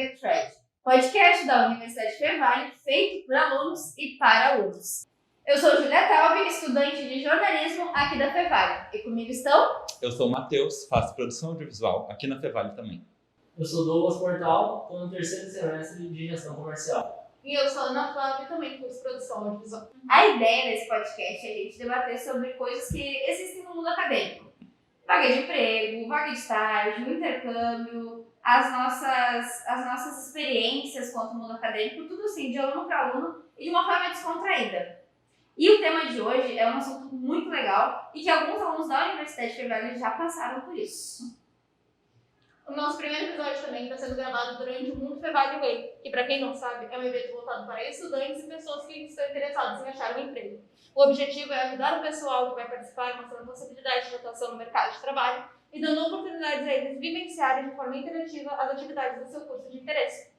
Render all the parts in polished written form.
Academic Thread, podcast da Universidade Fevale feito por alunos e para alunos. Eu sou Julia Taube, estudante de jornalismo aqui da Fevale. E comigo estão... Eu sou o Matheus, faço produção audiovisual aqui na Fevale também. Eu sou Douglas Portal, estou no terceiro semestre de gestão comercial. E eu sou Ana Flávia, também curso produção audiovisual. A ideia desse podcast é a gente debater sobre coisas que existem no mundo acadêmico. Vaga de emprego, vaga de estágio, intercâmbio, as nossas experiências quanto ao mundo acadêmico, tudo assim, de aluno para aluno e de uma forma descontraída. E o tema de hoje é um assunto muito legal e que alguns alunos da Universidade Fevale já passaram por isso. O nosso primeiro episódio também está sendo gravado durante o Mundo Fevale Way, que, para quem não sabe, é um evento voltado para estudantes e pessoas que estão interessadas em achar um emprego. O objetivo é ajudar o pessoal que vai participar, mostrando possibilidades de atuação no mercado de trabalho e dando oportunidades a eles vivenciarem de forma interativa as atividades do seu curso de interesse.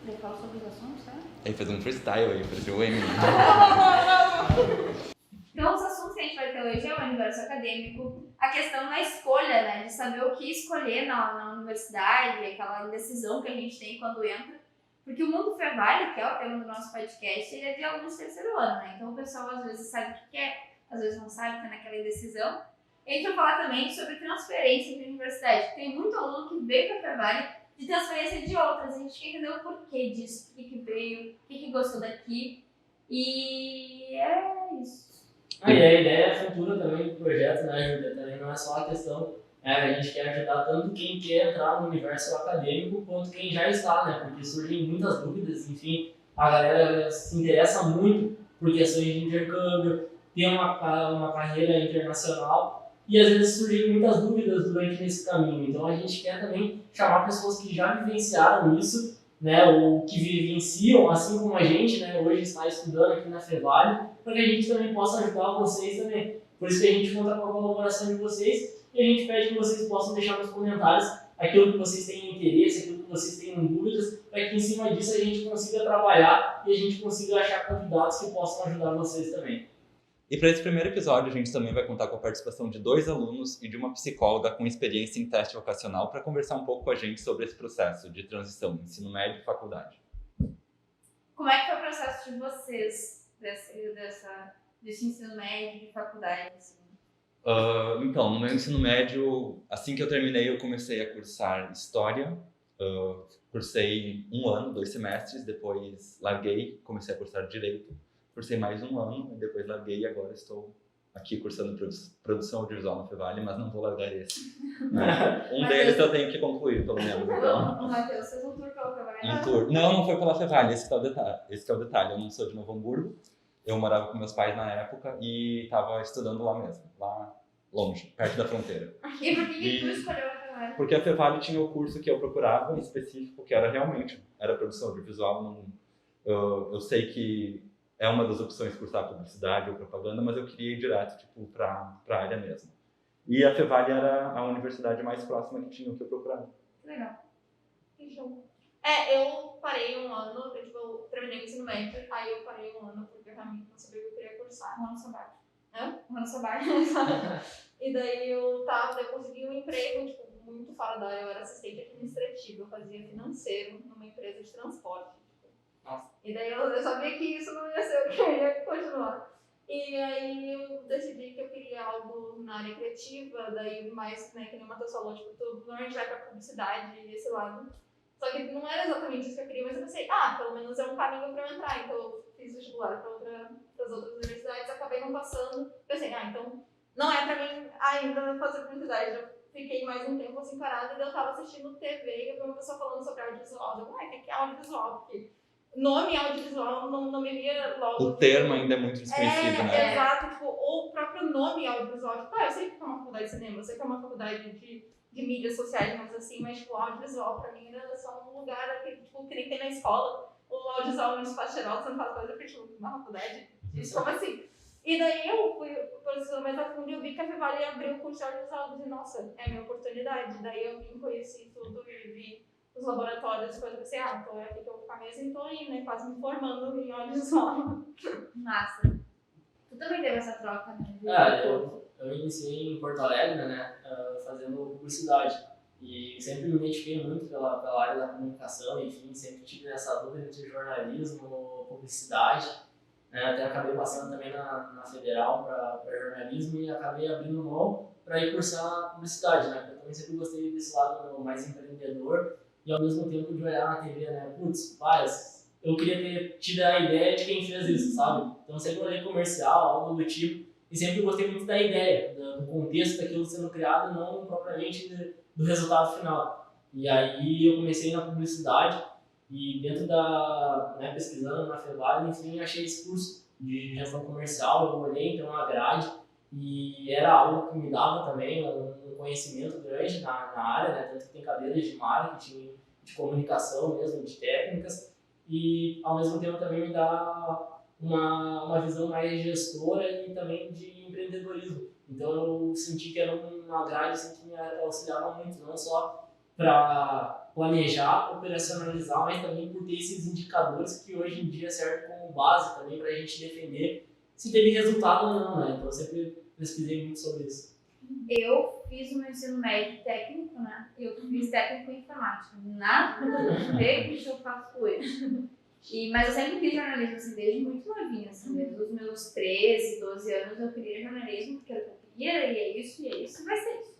Já falo sobre os assuntos, tá? Aí fez um freestyle aí, pareceu o Eminem. Então, os assuntos que a gente vai ter hoje é o universo acadêmico, a questão da escolha, né, de saber o que escolher na universidade, aquela indecisão que a gente tem quando entra. Porque o Mundo Fevale, que é o tema do nosso podcast, ele é de alunos de terceiro ano, né? Então o pessoal às vezes sabe o que quer, às vezes não sabe, está naquela indecisão. E a gente vai falar também sobre transferência de universidade. Tem muito aluno que veio para a Fevale de transferência de outras. A gente quer entender o porquê disso, o que veio, o que gostou daqui. E é isso. E a ideia futura também do projeto, né, Júlia? Também não é só a questão, a gente quer ajudar tanto quem quer entrar no universo acadêmico quanto quem já está, né? Porque surgem muitas dúvidas, enfim, a galera se interessa muito por questões de intercâmbio, ter uma carreira internacional e às vezes surgem muitas dúvidas durante esse caminho. Então a gente quer também chamar pessoas que já vivenciaram isso, né, ou que vivenciam, assim como a gente, né, hoje está estudando aqui na Fevale, para que a gente também possa ajudar vocês também. Por isso que a gente conta com a colaboração de vocês e a gente pede que vocês possam deixar nos comentários aquilo que vocês têm interesse, aquilo que vocês tenham dúvidas, para que em cima disso a gente consiga trabalhar e a gente consiga achar convidados que possam ajudar vocês também. E para esse primeiro episódio, a gente também vai contar com a participação de 2 alunos e de uma psicóloga com experiência em teste vocacional para conversar um pouco com a gente sobre esse processo de transição, ensino médio e faculdade. Como é que foi o processo de vocês, desse ensino médio e faculdade? Assim? Então, no meu ensino médio, assim que eu terminei, eu comecei a cursar História. Cursei 1 ano, 2 semestres, depois larguei, comecei a cursar Direito. Cursei mais 1 ano, e depois larguei e agora estou aqui cursando produção audiovisual na Fevale, mas não vou largar esse. Né? Deles eu tenho que concluir, pelo menos. Então. O Matheus fez um tour pela Fevale? Um tour. Não foi pela Fevale, esse que é o detalhe. Eu não sou de Novo Hamburgo, eu morava com meus pais na época e estava estudando lá mesmo, lá longe, perto da fronteira. E por que tu escolheu a Fevale? Porque a Fevale tinha o curso que eu procurava, em específico, que era produção audiovisual. Eu sei que é uma das opções cursar publicidade ou propaganda, mas eu queria ir direto para a área mesmo. E a Fevale era a universidade mais próxima que tinha o que eu procurava. Legal. Que show. Eu parei 1 ano, eu terminei o ensino médio, aí eu parei 1 ano porque eu realmente não sabia o que eu queria cursar. Um ano sabático. Um ano sabático. E daí eu consegui um emprego, muito fora da área. Eu era assistente administrativa, eu fazia financeiro numa empresa de transporte. Nossa. E daí eu sabia que isso não ia ser o que eu ia continuar. E aí eu decidi que eu queria algo na área criativa, daí mais, né, que nem o Matheus falou, tu normalmente vai pra publicidade e esse lado. Só que não era exatamente isso que eu queria, mas eu pensei, pelo menos é um caminho pra eu entrar. Então eu fiz vestibular para as outras universidades, acabei não passando. Pensei, então não é pra mim ainda fazer publicidade. Eu fiquei mais um tempo assim parada e eu tava assistindo TV e eu vi uma pessoa falando sobre audiovisual. Eu falei, o que é audiovisual? Porque nome audiovisual não me via logo. O termo ainda é muito desconhecido, né? Exato, o próprio nome audiovisual. Eu sei que é uma faculdade de cinema, eu sei que é uma faculdade de mídias sociais, mas assim, audiovisual pra mim era só um lugar que nem tem na escola. O audiovisual no espaço geral, você não faz coisa pra na faculdade. Isso como assim? E daí eu fui pesquisando mais a fundo e eu vi que a Fevale abriu o curso de audiovisual. Eu disse, nossa, é a minha oportunidade. Daí eu vim, conheci tudo e vi os laboratórios e coisas assim, então é aqui que eu vou ficar mesmo e tô aí, né, quase me formando em audiovisual. Massa. Tu também teve essa troca, né? Eu iniciei em Porto Alegre, né, fazendo publicidade. E sempre me identifiquei muito pela área da comunicação, enfim, sempre tive essa dúvida entre jornalismo, publicidade. Até acabei passando também na Federal para jornalismo e acabei abrindo mão para ir cursar publicidade, né? Porque eu também sempre gostei desse lado mais empreendedor e ao mesmo tempo de olhar na TV, né? Putz, eu queria ter tido a ideia de quem fez isso, sabe? Então sempre olhei comercial, algo do tipo, e sempre gostei muito da ideia, do contexto daquilo sendo criado, não propriamente do resultado final. E aí eu comecei na publicidade e dentro pesquisando na Fevale, enfim, achei esse curso de gestão comercial, eu olhei então a grade e era algo que me dava também um conhecimento grande na área, né? Tanto que tem cadeiras de marketing, de comunicação mesmo, de técnicas, e ao mesmo tempo também me dá uma visão mais gestora e também de empreendedorismo. Então eu senti que era uma grade assim, que me auxiliava muito, não só para planejar, operacionalizar, mas também por ter esses indicadores que hoje em dia servem como base também para a gente defender se teve resultado ou não, né? Então eu sempre pesquisei muito sobre isso. Eu fiz o meu ensino médio técnico, né? Eu fiz técnico em informática. Nada a ver com o que eu faço hoje. Mas eu sempre fiz jornalismo, assim, desde muito novinha, assim, desde os meus 13, 12 anos eu queria jornalismo, porque era o que eu queria, e é isso, e vai ser isso.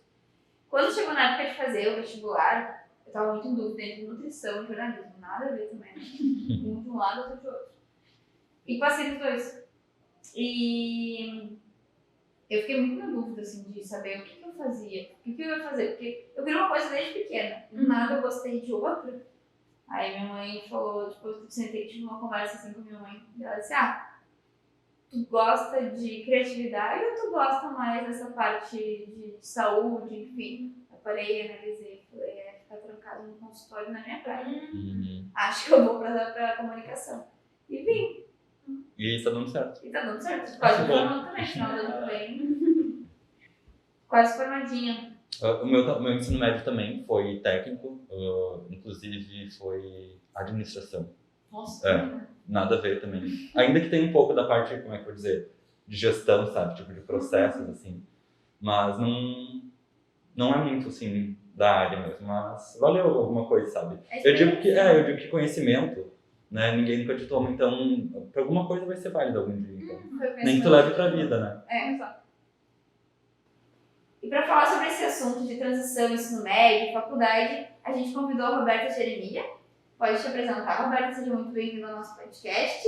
Quando chegou na época de fazer o vestibular, eu tava muito em dúvida entre nutrição e jornalismo, nada a ver também, né? Um de um lado, outro de outro. E passei nos dois. E eu fiquei muito na dúvida, assim, de saber o que eu fazia, o que eu ia fazer, porque eu queria uma coisa desde pequena, do nada eu gostei de outra. Aí minha mãe falou, depois eu sentei, tive uma conversa assim com minha mãe, e ela disse, tu gosta de criatividade ou tu gosta mais dessa parte de saúde, enfim? Eu parei, analisei, falei, ficar trancado no consultório na minha praia. Acho que eu vou pra comunicação. E vim. E tá dando certo. E tá dando certo. Quase formando também, final do ano bem. Quase formadinha. O meu ensino médio também foi técnico, inclusive foi administração. Nossa. Nada a ver também. Ainda que tenha um pouco da parte, como é que eu vou dizer, de gestão, sabe? Tipo, de processos, assim. Mas não é muito, assim, da área mesmo. Mas valeu alguma coisa, sabe? Eu digo que conhecimento, né? Ninguém nunca te toma, então, pra alguma coisa vai ser válido algum dia. Então. Nem que tu leve pra vida, né? Exato. E para falar sobre esse assunto de transição, ensino médio, faculdade, a gente convidou a Roberta Jeremia. Pode te apresentar, Roberta, seja muito bem-vinda ao nosso podcast.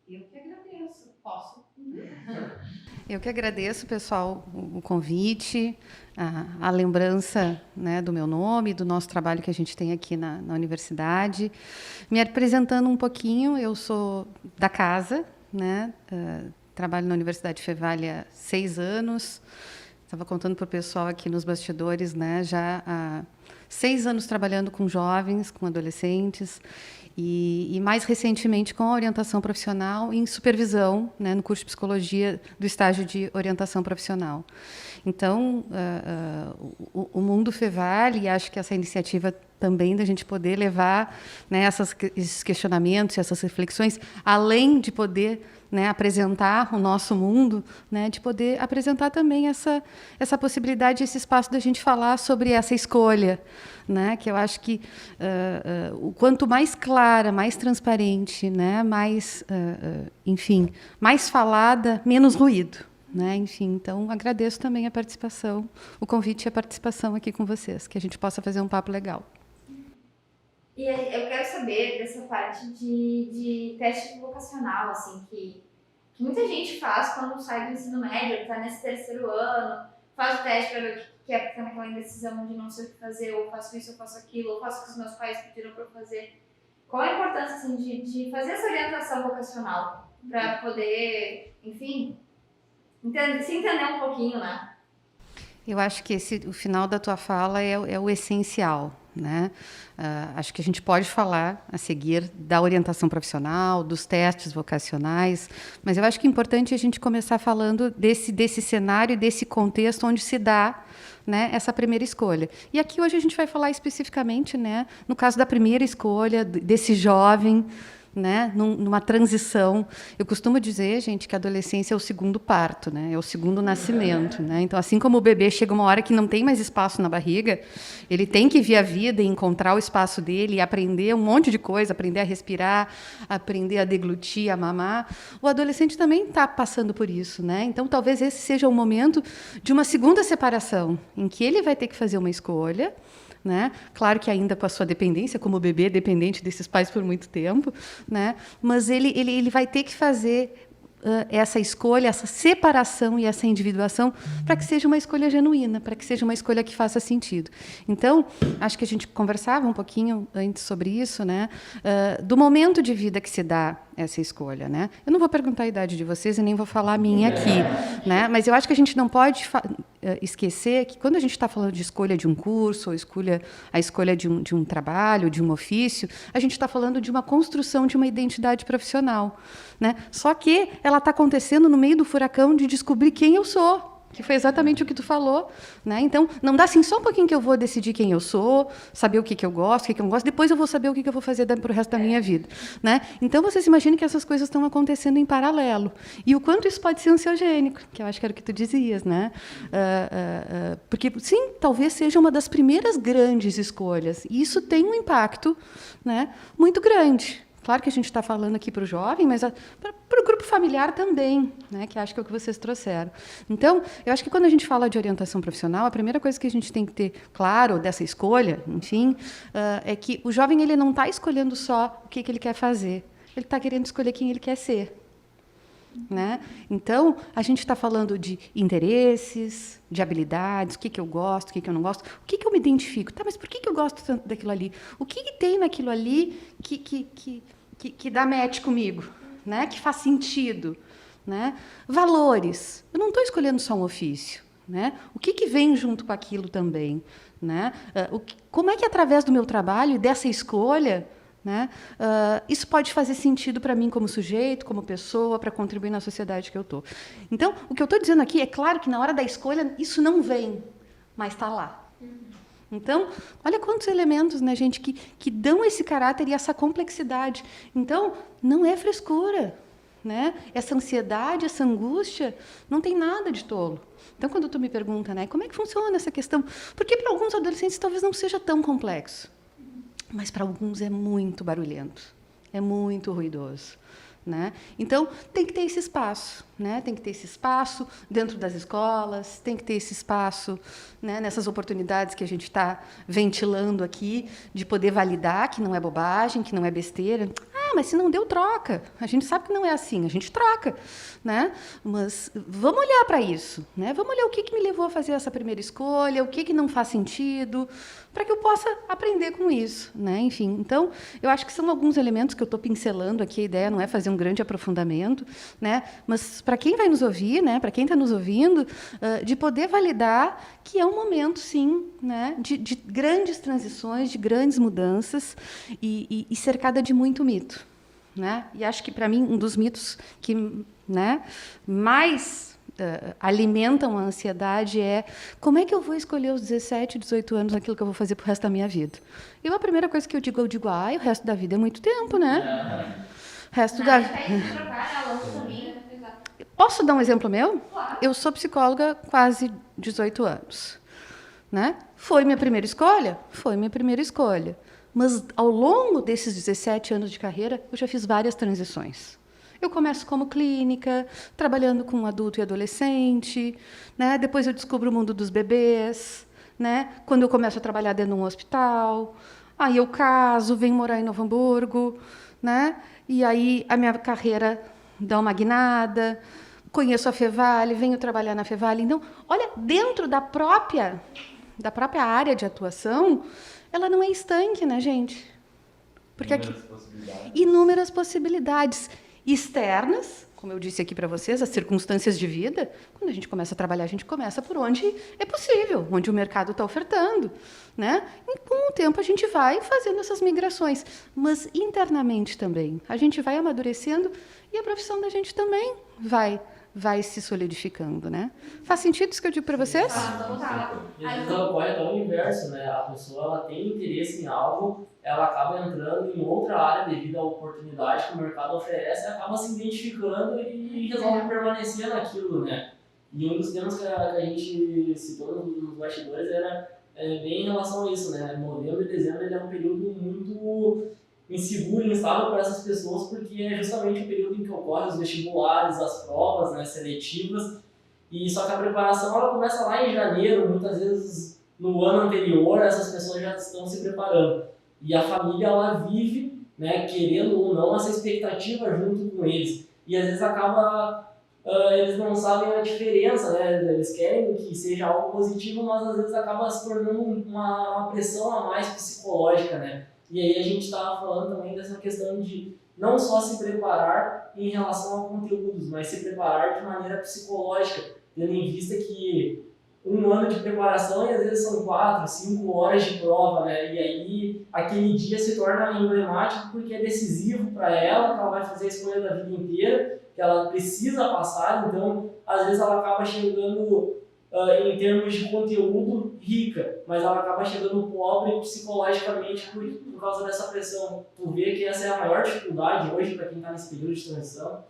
Eu que agradeço. Posso? Eu que agradeço, pessoal, o convite, a lembrança, né, do meu nome, do nosso trabalho que a gente tem aqui na universidade. Me apresentando um pouquinho, eu sou da casa, né, trabalho na Universidade Fevale há 6 anos. Estava contando para o pessoal aqui nos bastidores, né, já há 6 anos trabalhando com jovens, com adolescentes, e mais recentemente com a orientação profissional em supervisão, né, no curso de psicologia do estágio de orientação profissional. Então, o Mundo Fevale, e acho que essa iniciativa também da gente poder levar, né, esses questionamentos, essas reflexões, além de poder, né, apresentar o nosso mundo, né, de poder apresentar também essa possibilidade, esse espaço da gente falar sobre essa escolha, né, que eu acho que o quanto mais clara, mais transparente, né, mais, enfim, mais falada, menos ruído. Né? Enfim, então agradeço também a participação, o convite e a participação aqui com vocês, que a gente possa fazer um papo legal. E eu quero saber dessa parte de teste vocacional, assim, que muita gente faz quando sai do ensino médio, está nesse 3º ano, faz o teste para ver o que quer, porque está naquela indecisão de não sei o que fazer, ou faço isso, ou faço aquilo, ou faço o que os meus pais pediram para eu fazer. Qual a importância, assim, de fazer essa orientação vocacional para poder, enfim, se entender um pouquinho, né? Eu acho que o final da tua fala é o essencial, né? Acho que a gente pode falar a seguir da orientação profissional, dos testes vocacionais, mas eu acho que é importante a gente começar falando desse cenário, desse contexto onde se dá, né, essa primeira escolha. E aqui hoje a gente vai falar especificamente, né, no caso da primeira escolha, desse jovem, né, numa transição. Eu costumo dizer, gente, que a adolescência é o segundo parto, né, é o segundo nascimento, né? Então, assim como o bebê chega uma hora que não tem mais espaço na barriga, ele tem que vir à vida e encontrar o espaço dele e aprender um monte de coisa, aprender a respirar, aprender a deglutir, a mamar. O adolescente também está passando por isso, né? Então, talvez esse seja o momento de uma segunda separação, em que ele vai ter que fazer uma escolha, né? Claro que ainda com a sua dependência, como bebê dependente desses pais por muito tempo, né? Mas ele vai ter que fazer essa escolha, essa separação e essa individuação para que seja uma escolha genuína, para que seja uma escolha que faça sentido. Então, acho que a gente conversava um pouquinho antes sobre isso, né? Do momento de vida que se dá essa escolha, né? Eu não vou perguntar a idade de vocês e nem vou falar a minha aqui, né? Mas eu acho que a gente não pode esquecer que quando a gente está falando de escolha de um curso, ou a escolha de um trabalho, de um ofício, a gente está falando de uma construção de uma identidade profissional, né? Só que ela está acontecendo no meio do furacão de descobrir quem eu sou, que foi exatamente o que tu falou, né? Então, não dá assim só um pouquinho que eu vou decidir quem eu sou, saber o que eu gosto, o que eu não gosto, depois eu vou saber o que eu vou fazer para o resto da minha vida, né? Então, vocês imaginem que essas coisas estão acontecendo em paralelo. E o quanto isso pode ser ansiogênico, que eu acho que era o que tu dizias, né? Porque, sim, talvez seja uma das primeiras grandes escolhas. E isso tem um impacto, né, muito grande. Claro que a gente está falando aqui para o jovem, mas para o grupo familiar também, né, que acho que é o que vocês trouxeram. Então, eu acho que quando a gente fala de orientação profissional, a primeira coisa que a gente tem que ter claro dessa escolha, enfim, é que o jovem ele não está escolhendo só o que ele quer fazer, ele está querendo escolher quem ele quer ser. Né? Então, a gente está falando de interesses, de habilidades, o que eu gosto, o que eu não gosto, o que eu me identifico. Tá, mas por que eu gosto tanto daquilo ali? O que tem naquilo ali que dá match comigo, né? Que faz sentido? Né? Valores. Eu não estou escolhendo só um ofício. Né? O que vem junto com aquilo também? Né? Como é que, através do meu trabalho e dessa escolha, né, isso pode fazer sentido para mim como sujeito, como pessoa, para contribuir na sociedade que eu estou. Então, o que eu estou dizendo aqui é claro que na hora da escolha isso não vem, mas está lá. Então, olha quantos elementos, né, gente, que dão esse caráter e essa complexidade. Então, não é frescura. Né? Essa ansiedade, essa angústia, não tem nada de tolo. Então, quando tu me pergunta, né, como é que funciona essa questão? Porque para alguns adolescentes talvez não seja tão complexo. Mas para alguns é muito barulhento, é muito ruidoso. Né? Então, tem que ter esse espaço. Né? Tem que ter esse espaço dentro das escolas, tem que ter esse espaço, né, nessas oportunidades que a gente está ventilando aqui, de poder validar que não é bobagem, que não é besteira. Mas se não deu, troca. A gente sabe que não é assim, a gente troca. Né? Mas vamos olhar para isso. Né? Vamos olhar o que me levou a fazer essa primeira escolha, o que não faz sentido, para que eu possa aprender com isso. Né? Enfim, então, eu acho que são alguns elementos que eu estou pincelando aqui. A ideia não é fazer um grande aprofundamento, né? Mas para quem vai nos ouvir, né? Para quem está nos ouvindo, de poder validar que é um momento, sim, né? de grandes transições, de grandes mudanças e cercada de muito mito. Né? E acho que, para mim, um dos mitos que, né, mais alimentam a ansiedade é como é que eu vou escolher aos 17, 18 anos aquilo que eu vou fazer para o resto da minha vida. E a primeira coisa que eu digo, o resto da vida é muito tempo, né? O resto da vida... Posso dar um exemplo meu? Claro. Eu sou psicóloga há quase 18 anos. Né? Foi minha primeira escolha? Foi minha primeira escolha. Mas, ao longo desses 17 anos de carreira, eu já fiz várias transições. Eu começo como clínica, trabalhando com adulto e adolescente, né? Depois eu descubro o mundo dos bebês, né? Quando eu começo a trabalhar dentro de um hospital, aí eu caso, venho morar em Novo Hamburgo, né? E aí a minha carreira dá uma guinada, conheço a Fevale, venho trabalhar na Fevale. Então, olha, dentro da própria área de atuação, ela não é estanque, né, gente? Porque inúmeras possibilidades externas, como eu disse aqui para vocês, as circunstâncias de vida. Quando a gente começa a trabalhar, a gente começa por onde é possível, onde o mercado está ofertando, né? E com o tempo a gente vai fazendo essas migrações, mas internamente também. A gente vai amadurecendo e a profissão da gente também vai vai se solidificando, né? Faz sentido isso que eu digo para vocês? E às vezes ela ocorre até o inverso, né? A pessoa ela tem interesse em algo, ela acaba entrando em outra área devido à oportunidade que o mercado oferece, acaba se identificando e resolve permanecer naquilo, né? E um dos temas que a gente citou nos bastidores era bem em relação a isso, né? Novembro e dezembro ele é um período muito inseguro e instável para essas pessoas, porque é justamente o período em que ocorrem os vestibulares, as provas, né, seletivas, e só que a preparação ela começa lá em janeiro, muitas vezes no ano anterior essas pessoas já estão se preparando. E a família ela vive, né, querendo ou não, essa expectativa junto com eles. E às vezes acaba, eles não sabem a diferença, né? Eles querem que seja algo positivo, mas às vezes acaba se tornando uma pressão a mais psicológica, né? E aí a gente estava falando também dessa questão de não só se preparar em relação a conteúdos, mas se preparar de maneira psicológica, tendo em vista que um ano de preparação e às vezes são 4, 5 horas de prova, né? E aí aquele dia se torna emblemático porque é decisivo para ela, que ela vai fazer a escolha da vida inteira, que ela precisa passar, então às vezes ela acaba chegando em termos de conteúdo rica, mas ela acaba chegando pobre psicologicamente por causa dessa pressão. Tu vê que essa é a maior dificuldade hoje para quem está nesse período de transição?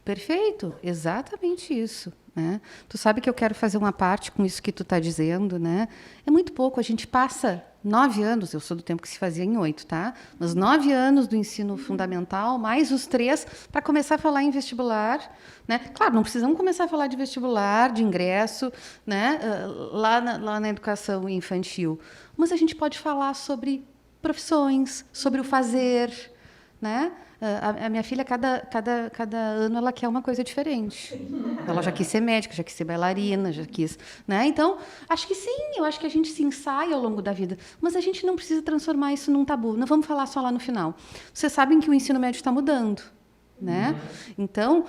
Perfeito, exatamente isso, né? Tu sabe que eu quero fazer uma parte com isso que tu está dizendo, né? É muito pouco, a gente passa 9 anos, eu sou do tempo que se fazia em 8, tá? Mas 9 anos do ensino fundamental, mais os 3 para começar a falar em vestibular, né? Claro, não precisamos começar a falar de vestibular, de ingresso, né? Lá na educação infantil, mas a gente pode falar sobre profissões, sobre o fazer, né? A minha filha, cada ano, ela quer uma coisa diferente. Ela já quis ser médica, já quis ser bailarina, já quis... Né? Então, acho que sim, eu acho que a gente se ensaia ao longo da vida, mas a gente não precisa transformar isso num tabu. Não vamos falar só lá no final. Vocês sabem que o ensino médio está mudando. Né? Então,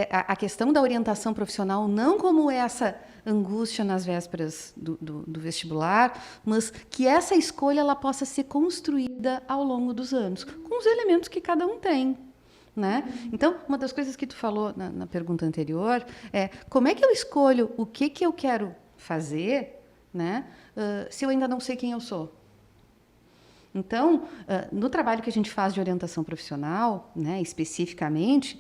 a questão da orientação profissional, não como essa angústia nas vésperas do vestibular, mas que essa escolha ela possa ser construída ao longo dos anos, com os elementos que cada um tem. Né? Então, uma das coisas que tu falou na pergunta anterior é como é que eu escolho o que eu quero fazer, né, se eu ainda não sei quem eu sou? Então, no trabalho que a gente faz de orientação profissional, né, especificamente,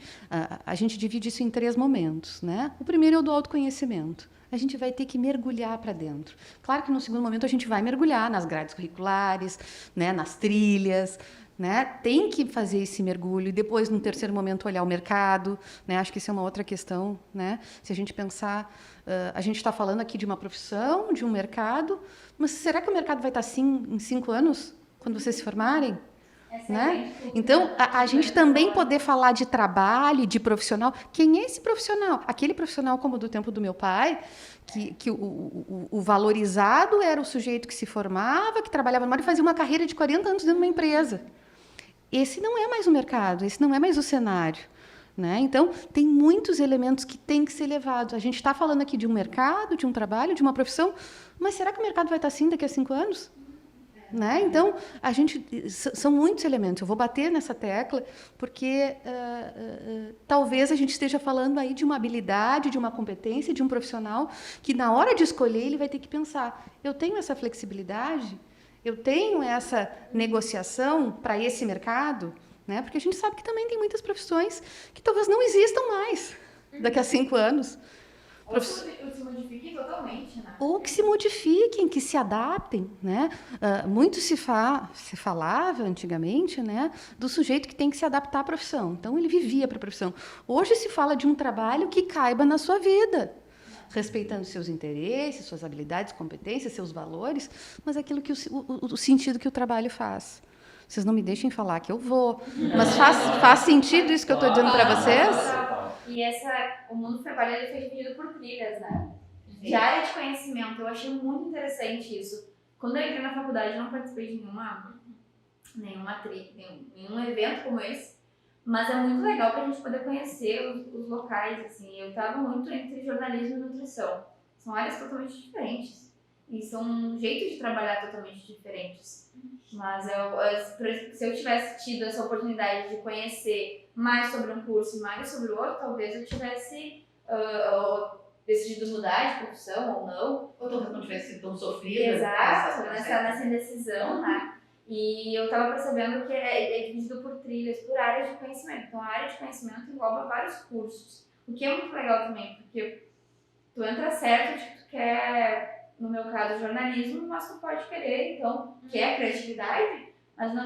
a gente divide isso em 3 momentos. Né? O primeiro é o do autoconhecimento. A gente vai ter que mergulhar para dentro. Claro que no segundo momento a gente vai mergulhar nas grades curriculares, né, nas trilhas, né? Tem que fazer esse mergulho e depois, no terceiro momento, olhar o mercado. Né? Acho que isso é uma outra questão. Né? Se a gente pensar, a gente está falando aqui de uma profissão, de um mercado, mas será que o mercado vai estar assim em 5 anos? Quando vocês se formarem, né? Então, a gente também poder falar de trabalho, de profissional. Quem é esse profissional? Aquele profissional como do tempo do meu pai, que o valorizado era o sujeito que se formava, que trabalhava no mar e fazia uma carreira de 40 anos dentro de uma empresa. Esse não é mais o mercado, esse não é mais o cenário. Né? Então, tem muitos elementos que têm que ser levados. A gente está falando aqui de um mercado, de um trabalho, de uma profissão, mas será que o mercado vai estar assim daqui a 5 anos? Né? Então, são muitos elementos. Eu vou bater nessa tecla porque talvez a gente esteja falando aí de uma habilidade, de uma competência, de um profissional que, na hora de escolher, ele vai ter que pensar: eu tenho essa flexibilidade? Eu tenho essa negociação para esse mercado? Né? Porque a gente sabe que também tem muitas profissões que talvez não existam mais daqui a 5 anos. Ou se modifiquem totalmente, né? Ou que se modifiquem, que se adaptem, né? Muito se falava antigamente, né, do sujeito que tem que se adaptar à profissão. Então, ele vivia para a profissão. Hoje se fala de um trabalho que caiba na sua vida, respeitando seus interesses, suas habilidades, competências, seus valores, mas aquilo que o sentido que o trabalho faz. Vocês não me deixem falar que eu vou, mas faz sentido isso que eu estou dizendo para vocês? E o mundo do trabalho ele foi dividido por trilhas, né? De área de conhecimento. Eu achei muito interessante isso. Quando eu entrei na faculdade, eu não participei de nenhum evento como esse, mas é muito legal para a gente poder conhecer os locais. Assim. Eu estava muito entre jornalismo e nutrição. São áreas totalmente diferentes. e são jeitos de trabalhar totalmente diferentes. Mas se eu tivesse tido essa oportunidade de conhecer mais sobre um curso e mais sobre o outro, talvez eu tivesse decidido mudar de profissão ou não. Ou talvez não tivesse sido tão sofrida. Exato, nessa indecisão, né? E eu estava percebendo que é dividido por trilhas, por áreas de conhecimento. Então, a área de conhecimento engloba vários cursos, o que é muito legal também, porque tu entra certo de que tu quer, no meu caso, jornalismo, mas tu pode querer, então, quer criatividade, mas não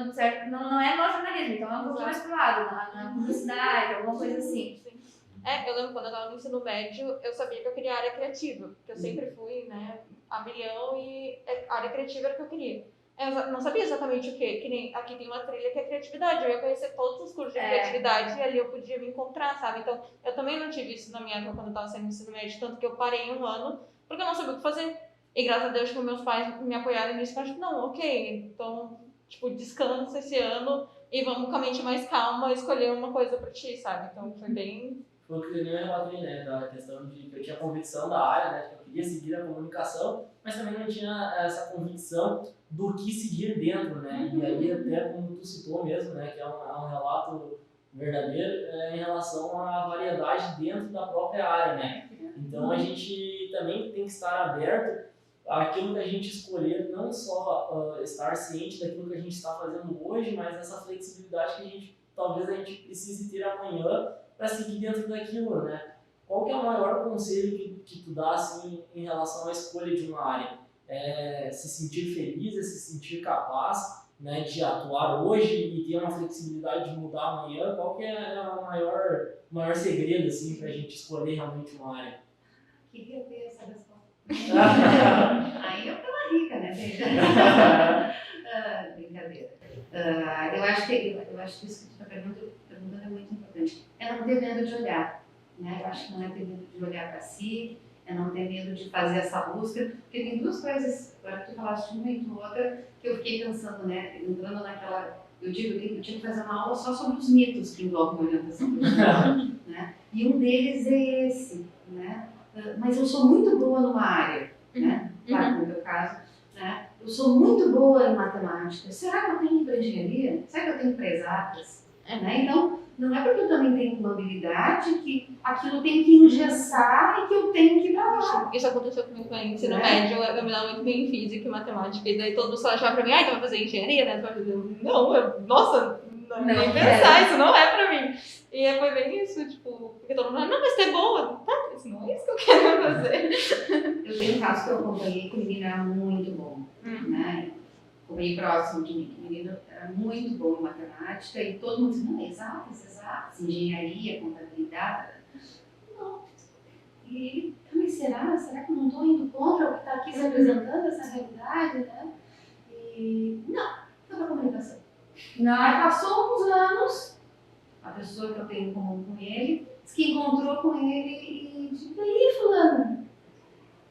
é no jornalismo, então é um pouco mais pro lado, na publicidade, alguma coisa assim. Eu lembro quando eu estava no ensino médio, eu sabia que eu queria área criativa, porque eu sempre fui, né, a milhão e a área criativa era o que eu queria. Eu não sabia exatamente o quê, que nem aqui tem uma trilha que é criatividade, eu ia conhecer todos os cursos de criatividade e ali eu podia me encontrar, sabe? Então, eu também não tive isso na minha época quando eu estava saindo do ensino médio, tanto que eu parei 1 ano, porque eu não sabia o que fazer. E graças a Deus, tipo, meus pais me apoiaram nisso, mas tipo, não, ok, então, tipo, descansa esse ano e vamos com a mente mais calma escolher uma coisa pra ti, sabe? Então, foi bem... Foi o que eu relatei, né, da questão de que eu tinha convicção da área, né, que eu queria seguir a comunicação, mas também não tinha essa convicção do que seguir dentro, né, e aí até como tu citou mesmo, né, que é um relato verdadeiro em relação à variedade dentro da própria área, né, então a gente também tem que estar aberto àquilo que a gente escolher, não só estar ciente daquilo que a gente está fazendo hoje, mas essa flexibilidade que talvez a gente precise ter amanhã para seguir dentro daquilo, né? Qual que é o maior conselho que tu dá, assim, em relação à escolha de uma área? Se sentir feliz, se sentir capaz, né, de atuar hoje e ter uma flexibilidade de mudar amanhã? Qual que é o maior segredo, assim, para a gente escolher realmente uma área? Queria ter essa resposta. Aí eu tava rica, né? Brincadeira. Eu acho que isso que tu está perguntando é muito importante. É não ter medo de olhar, né? Eu acho que não é ter medo de olhar para si, é não ter medo de fazer essa busca, porque tem duas coisas, agora que tu falaste uma e outra, que eu fiquei pensando, né? Entrando naquela... Eu tinha que fazer uma aula só sobre os mitos que envolvem orientação profissional, né? E um deles é esse, né? Mas eu sou muito boa numa área, né? Claro, no meu caso, né? Eu sou muito boa em matemática. Será que eu tenho para engenharia? Será que eu tenho para exatas? Né? Então, não é porque eu também tenho uma habilidade que aquilo tem que engessar e que eu tenho que ir para lá. Isso aconteceu comigo no ensino médio, eu me dava muito bem em física e matemática, e daí todo mundo só achava pra mim, tu vai fazer engenharia, né? Tu vai fazer... Não, nossa, nem pensar, isso não é pra mim. E foi bem isso, tipo, porque todo mundo fala, não, mas tu é boa. Tá, isso não é isso que eu quero fazer. Eu tenho um caso que eu acompanhei que o menino era muito bom, né? Acompanhei próximo de mim, que o menino era muito bom em matemática e todo mundo dizia, não, exatas, engenharia, contabilidade. Não. E ele, mas será que eu não estou indo contra o que está aqui se apresentando, essa realidade, né? E não, foi para comunicação. Aí passou uns anos, a pessoa que eu tenho em comum com ele, disse que encontrou com ele e disse, e aí, fulano,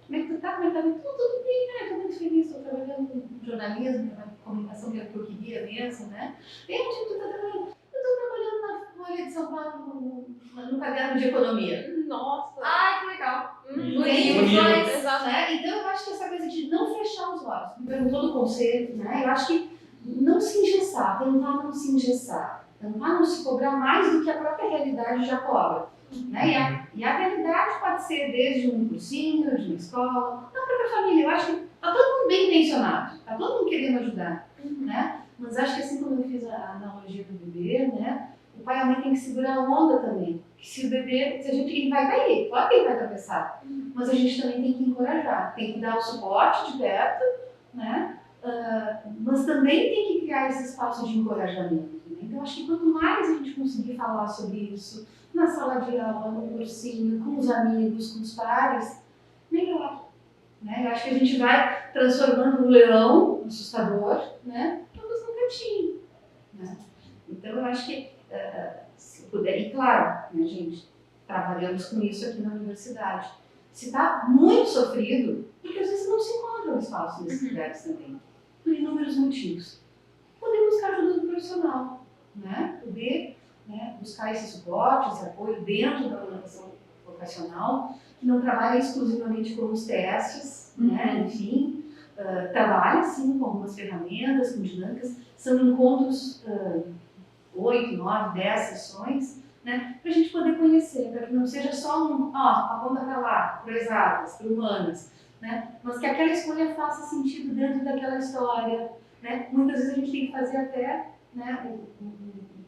como é que tu tá? Como é que tá? Tudo bem, né? Estou muito feliz, estou trabalhando com jornalismo, comunicação, que é o que eu queria mesmo, né? E onde tu tá trabalhando? Eu estou trabalhando na Folha de São Paulo, no caderno de economia. Nossa! Ai, que legal! Bonito. Exato, né? Então eu acho que essa coisa de não fechar os olhos, me perguntou do conselho, né? Eu acho que não se engessar, tentar não se engessar, tentar não se cobrar mais do que a própria realidade já cobra. Né? E a realidade pode ser desde um cursinho, de uma escola, da própria família. Eu acho que está todo mundo bem intencionado, está todo mundo querendo ajudar. Né? Mas acho que assim como eu fiz a analogia do bebê, né? O pai e a mãe tem que segurar a onda também. Que se o bebê, ele vai cair, claro que ele vai tropeçar, mas a gente também tem que encorajar, tem que dar o suporte de perto, né? Mas também tem que criar esse espaço de encorajamento. Né? Então acho que quanto mais a gente conseguir falar sobre isso, na sala de aula, no cursinho, com os amigos, com os pares, melhor. Né? Eu acho que a gente vai transformando um leão assustador, né? Todos num cantinho. Né? Então eu acho que, se puder, e claro, né, gente, trabalhamos com isso aqui na universidade. Se está muito sofrido, porque às vezes não se encontra um espaço nesses lugares também, por inúmeros motivos. Poder buscar ajuda do profissional, né? Poder buscar esse suporte, esse apoio dentro da orientação vocacional, que não trabalha exclusivamente com os testes, né? Enfim, trabalha, sim, com algumas ferramentas, com dinâmicas. São encontros, 8, 9, 10 sessões, né, para a gente poder conhecer, para que não seja só aponta para lá, para exatas, para humanas, né, mas que aquela escolha faça sentido dentro daquela história, né. Muitas vezes a gente tem que fazer até, né,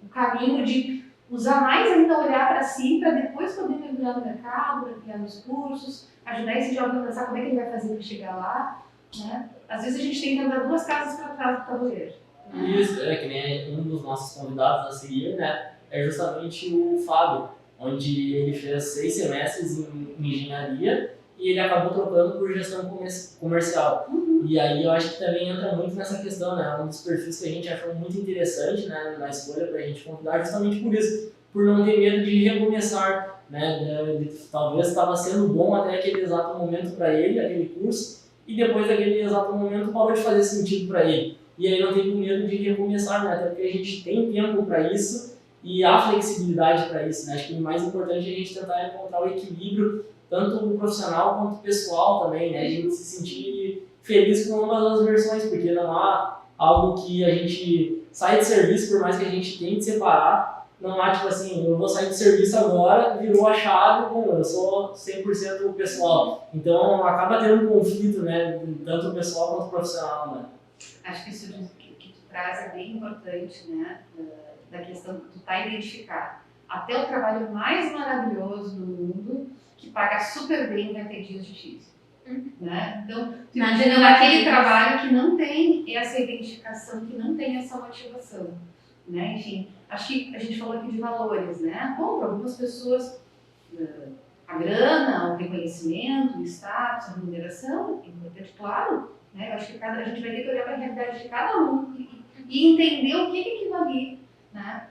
o caminho de usar mais ainda olhar para si, para depois poder mergulhar no mercado, para criar nos cursos, ajudar esse jovem a pensar como é que ele vai fazer para chegar lá, né. Às vezes a gente tem que andar 2 casas para trás do tabuleiro. Isso, que nem um dos nossos convidados a seguir, né, é justamente o Fábio, onde ele fez 6 semestres em engenharia e ele acabou trocando por gestão comercial. E aí eu acho que também entra muito nessa questão, né, um dos perfis que a gente achou muito interessante, né, na escolha para a gente convidar, justamente por isso, por não ter medo de recomeçar, né, talvez estava sendo bom até aquele exato momento para ele, aquele curso, e depois daquele exato momento parou de fazer sentido para ele. E aí não tem medo de recomeçar, né? Até porque a gente tem tempo para isso e há flexibilidade para isso, né? Acho que o mais importante é a gente tentar encontrar o equilíbrio, tanto profissional quanto pessoal também, né? A gente se sentir feliz com ambas as versões, porque não há algo que a gente sai de serviço, por mais que a gente tente separar, não há tipo assim, eu vou sair de serviço agora, virou a chave, bom, eu sou 100% pessoal. Então acaba tendo um conflito, né? Tanto pessoal quanto profissional, né? Acho que isso que tu traz é bem importante, né, da questão que tu tá identificado. Até o trabalho mais maravilhoso do mundo, que paga super bem, vai ter dias difíceis. Né? Então, tu imagina aquele trabalho que não tem essa identificação, que não tem essa motivação. Né? Enfim, acho que a gente falou aqui de valores, né? Bom, para algumas pessoas, a grana, o reconhecimento, o status, a remuneração, é importante, claro. Né? Eu acho que a gente vai ter que olhar para a realidade de cada um e entender o que é aquilo ali. Né?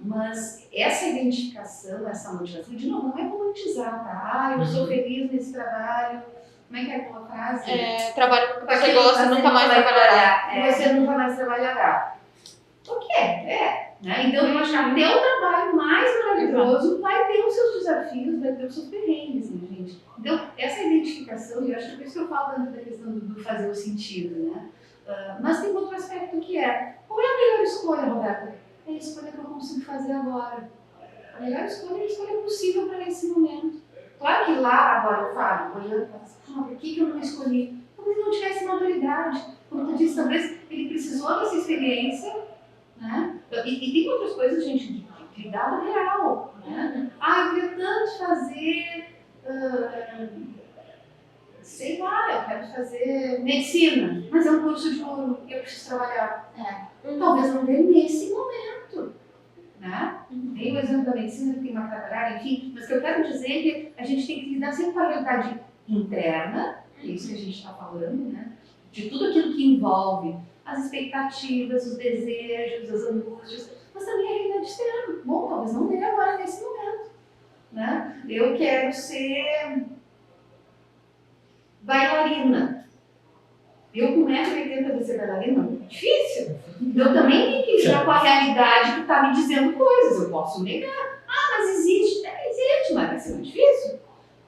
Mas essa identificação, essa motivação, de novo, não é romantizar, tá? Eu sou feliz nesse trabalho. Como é que é aquela frase? Trabalho com o que você gosta, nunca mais trabalhará. Você nunca mais trabalhará. O que é? Né? Então, eu acho que até o trabalho mais maravilhoso vai ter os seus desafios, vai ter os seus perrengues, né, gente? Então, essa identificação, e eu acho que é por isso que eu falo tanto da questão do fazer o sentido, né? Mas tem outro aspecto que é, qual é a melhor escolha, Roberta? É a escolha que eu consigo fazer agora. A melhor escolha é a escolha possível para esse momento. Claro que lá, agora, eu falo, olhando e falo assim, por que eu não escolhi? Talvez não tivesse maturidade. Como tu disse, talvez ele precisou dessa experiência, né? E tem outras coisas, gente, de dado real. Né? Eu queria tanto fazer, sei lá, eu quero fazer medicina, mas é um curso de ouro e eu preciso trabalhar. Talvez não dê nesse momento. Né? Tem o exemplo da medicina que tem uma trabalhar, enfim, mas o que eu quero dizer é que a gente tem que lidar sempre com a realidade interna, que é isso que a gente está falando, né? De tudo aquilo que envolve as expectativas, os desejos, as angústias, mas também a realidade externa. Bom, talvez não dê agora nesse momento. Né? Eu quero ser bailarina. Eu com 1,80m vou ser bailarina? Difícil. Eu também tenho que lidar com a realidade que está me dizendo coisas. Eu posso negar. Mas existe. Existe, mas vai ser muito difícil.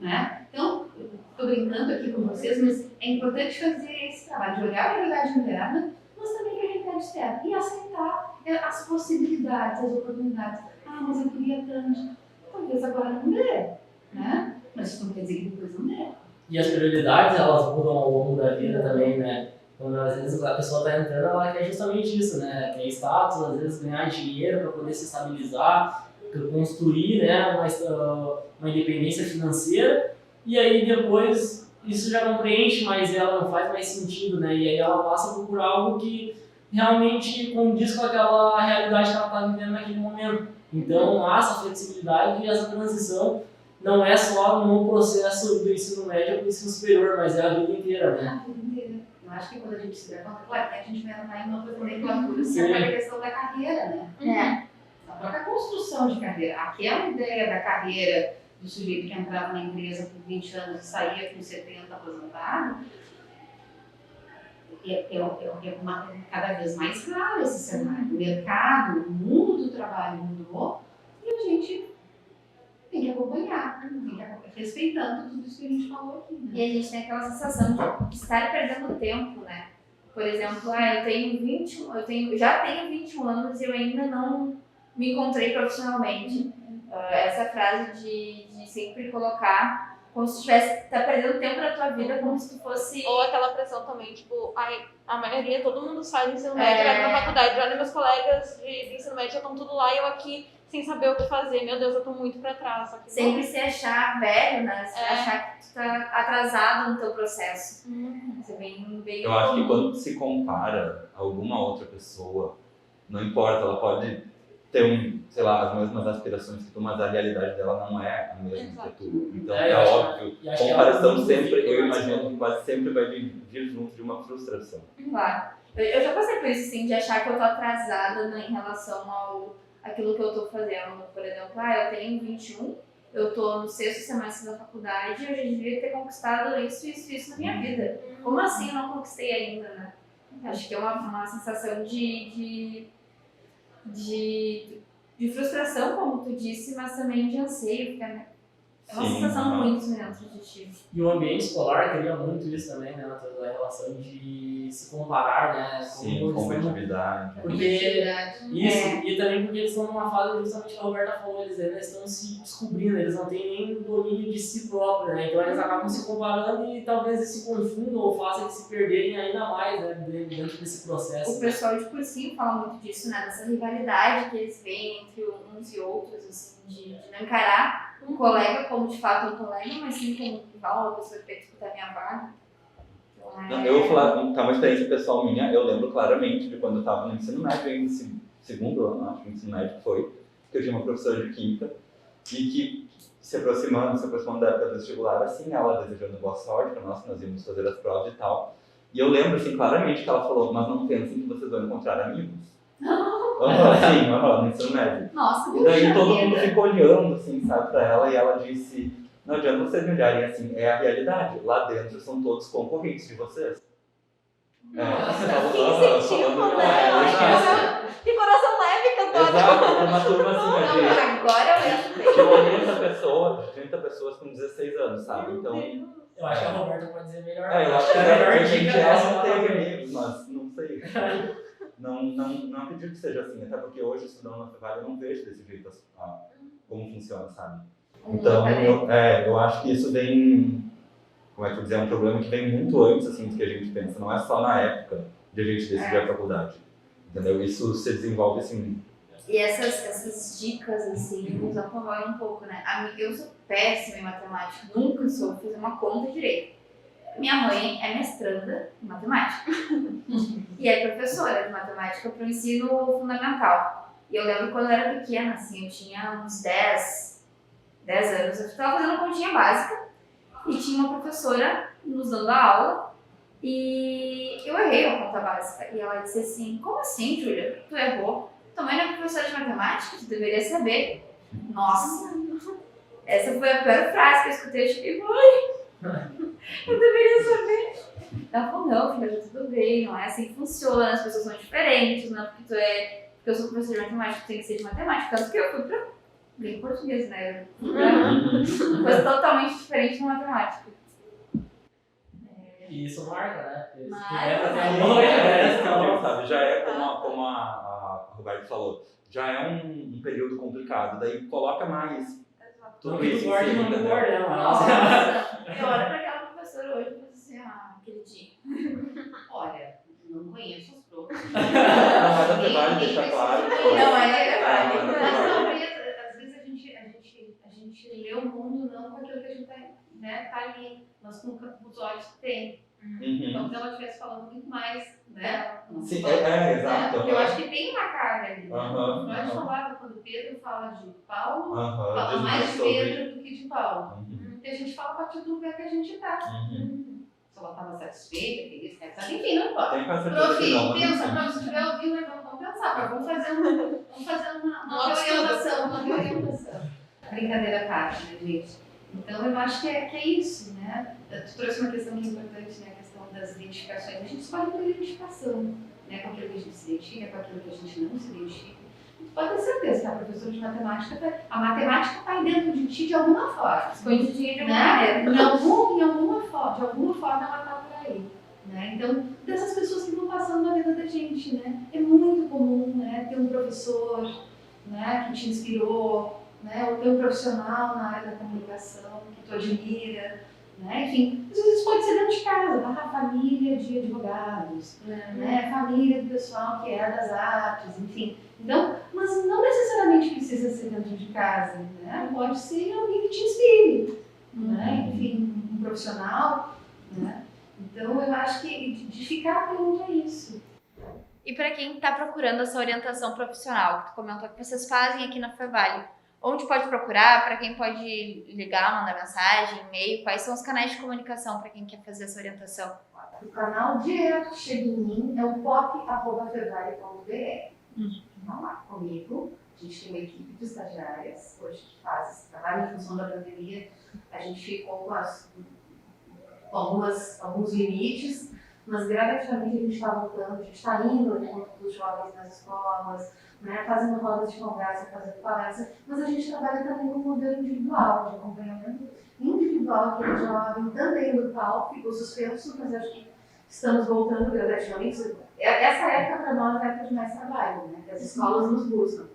Né? Então, estou brincando aqui com vocês, mas é importante fazer esse trabalho de olhar para a realidade interna, mas também para a realidade externa. E aceitar as possibilidades, as oportunidades. Mas eu queria tanto. Talvez agora não dê. Né? Mas isso não quer dizer que depois não dê. E as prioridades, elas mudam ao longo da vida também, né? Quando às vezes a pessoa está entrando, ela quer justamente isso, né? Quer status, às vezes ganhar dinheiro para poder se estabilizar, construir, né, uma independência financeira, e aí depois isso já não preenche mais ela, não faz mais sentido, né? E aí ela passa a procurar algo que realmente condiz com aquela realidade que ela está vivendo naquele momento. Então há essa flexibilidade e essa transição não é só no processo do ensino médio para o ensino superior, mas é a vida inteira, né? A vida inteira. Eu acho que quando a gente se dá conta, claro, a gente vai entrar em outras nomenclaturas, que é aquela questão da carreira, né? A própria construção de carreira. Aquela ideia da carreira do sujeito que entrava na empresa por 20 anos e saía com 70 aposentado, cada vez mais raro esse cenário. O mercado, o mundo do trabalho mudou e a gente tem que acompanhar, tem que acompanhar, respeitando tudo isso que a gente falou aqui, né? E a gente tem aquela sensação de estar perdendo tempo, né? Por exemplo, já tenho 21 anos e eu ainda não me encontrei profissionalmente. Essa frase de sempre colocar como se tá perdendo tempo da tua vida, como se tu fosse... Ou aquela pressão também, tipo, a maioria, todo mundo sai do ensino médio, vai pra faculdade. Olha, meus colegas de ensino médio já estão tudo lá e eu aqui sem saber o que fazer. Meu Deus, eu tô muito pra trás. Só que Sempre se achar velho, né? Se achar que tu tá atrasado no teu processo. Isso é bem Eu acho que quando se compara a alguma outra pessoa, não importa, ela pode ter as mesmas aspirações que tu, mas a realidade dela não é a mesma que tu. Então é óbvio, comparação sempre, eu imagino que quase sempre vai vir junto de uma frustração. Claro. Eu já passei por isso, assim, de achar que eu tô atrasada, né, em relação àquilo que eu tô fazendo. Por exemplo, eu tenho 21, eu tô no 6º semestre da faculdade e eu já devia ter conquistado isso na minha vida. Como assim eu não conquistei ainda, né? Acho que é uma sensação de frustração, como tu disse, mas também de anseio, né? É uma sensação muito dentro de ti. E o ambiente escolar cria muito isso também, né? A relação de se comparar, né? Sim, competitividade. Porque isso, e também porque eles estão numa fase, justamente que a Roberta falou, eles estão se descobrindo, eles não têm nem domínio de si próprio, né? Então eles acabam se comparando e talvez eles se confundam ou façam eles se perderem ainda mais, né? Dentro desse processo. O pessoal de cursinho fala muito disso, né? Dessa rivalidade que eles veem entre uns e outros, assim, de não encarar um colega como de fato um colega, mas sim como um rival, uma pessoa que vai disputar minha vaga. Então, eu vou falar, uma experiência pessoal minha, eu lembro claramente de quando eu estava no ensino médio, ainda segundo ano, acho que o ensino médio foi, que eu tinha uma professora de química e que se aproximando da época do vestibular, assim, ela desejando boa sorte para nós íamos fazer as provas e tal. E eu lembro, assim, claramente que ela falou, mas não pensem que vocês vão encontrar amigos. Sim, no ensino médio. Nossa, e daí todo mundo ficou olhando, assim, sabe, pra ela, e ela disse, não adianta vocês me olharem assim, é a realidade, lá dentro são todos concorrentes de vocês. Que coração leve que eu tô. Exato, uma turma assim, agora eu de 30 pessoas com 16 anos, sabe, então... Eu acho que a Roberta pode dizer melhor. Eu acho que a gente não teve amigos, mas não sei. Não acredito que seja assim, até porque hoje, estudando na Fevale, eu não vejo desse jeito como funciona, sabe? Então, eu acho que isso vem, como é que eu dizer, é um problema que vem muito antes, assim, do que a gente pensa. Não é só na época de a gente decidir a faculdade, entendeu? Isso se desenvolve, assim... E essas dicas, assim, nos apoiam um pouco, né? Eu sou péssima em matemática, nunca soube fazer uma conta direito. Minha mãe é mestranda em matemática e é professora de matemática para o ensino fundamental. E eu lembro quando eu era pequena, assim, eu tinha uns 10 anos, eu estava fazendo continha básica e tinha uma professora nos dando a aula e eu errei a conta básica. E ela disse assim, como assim, Júlia? Tu errou? Tua mãe não é professora de matemática? Tu deveria saber. Nossa, essa foi a pior frase que eu escutei. Eu fiquei, mãe, eu deveria saber. Ela falou, não, filha, tá tudo bem, não é assim que funciona, as pessoas são diferentes, não é porque eu sou professora de matemática, tu tem que ser de matemática. Tanto que eu fui pra bem português, né? Uma coisa totalmente diferente da matemática. E isso marca, né? Sabe, já é como a Roberta falou, já é um período complicado, daí coloca mais tudo isso em cima, entendeu? Nossa, eu olho pra aquela professora hoje e penso assim, aquele dia. Olha, não conheço os profs. Não, mas a Fevale deixa claro. Não, é Mas verdade. talvez, às vezes a gente lê o mundo não com aquilo que a gente tá ali, mas com os olhos que tem. Então, se ela estivesse falando muito mais, né? Sim, exato. Porque eu acho que tem uma carga ali. Nós falava, quando Pedro fala de Paulo, fala mais de Pedro do que de Paulo. Porque a gente fala a partir do lugar que a gente está. Se ela estava satisfeita, feliz, enfim, não importa. Prof, pensa, se estiver ouvindo, vamos pensar, vamos fazer uma reorientação. Brincadeira à parte, né, gente? Então, eu acho que é isso, né? Tu trouxe uma questão muito importante, né? A questão das identificações. A gente escolhe por identificação, né? Com aquilo que a gente se identifica, com aquilo que a gente não se identifica. pode ter certeza que a professora de matemática, a matemática está aí dentro de ti de alguma forma. Escondidinha de alguma Né? maneira. De alguma forma ela está por aí. Né? Então, dessas pessoas que vão passando na vida da gente, né? É muito comum, né, ter um professor, né, que te inspirou, né, ou ter um profissional na área da comunicação que tu admira, né? Enfim, às vezes pode ser dentro de casa, a família de advogados, né, família do pessoal que é das artes, enfim. Então, mas não necessariamente precisa ser dentro de casa, né? Pode ser alguém que te inspire, né? Enfim, um profissional, né? Então, eu acho que de ficar atento a isso. E para quem está procurando essa orientação profissional, que tu comentou que vocês fazem aqui na Fevale, onde pode procurar? Para quem pode ligar, mandar mensagem, e-mail? Quais são os canais de comunicação para quem quer fazer essa orientação? O canal direto que chega em mim é o pop@fevale.br. Vão lá comigo. A gente tem uma equipe de estagiárias hoje que faz esse trabalho em função da pandemia. A gente ficou com alguns limites, mas gradativamente a gente está voltando, a gente está indo ao encontro dos jovens nas escolas, né, fazendo rodas de conversa, fazendo palestras, mas a gente trabalha também com um modelo individual, de acompanhamento individual aquele jovem, também grupal, ficou suspenso, mas acho que estamos voltando gradativamente. Essa época para nós é a época de mais trabalho, né, que as escolas nos buscam,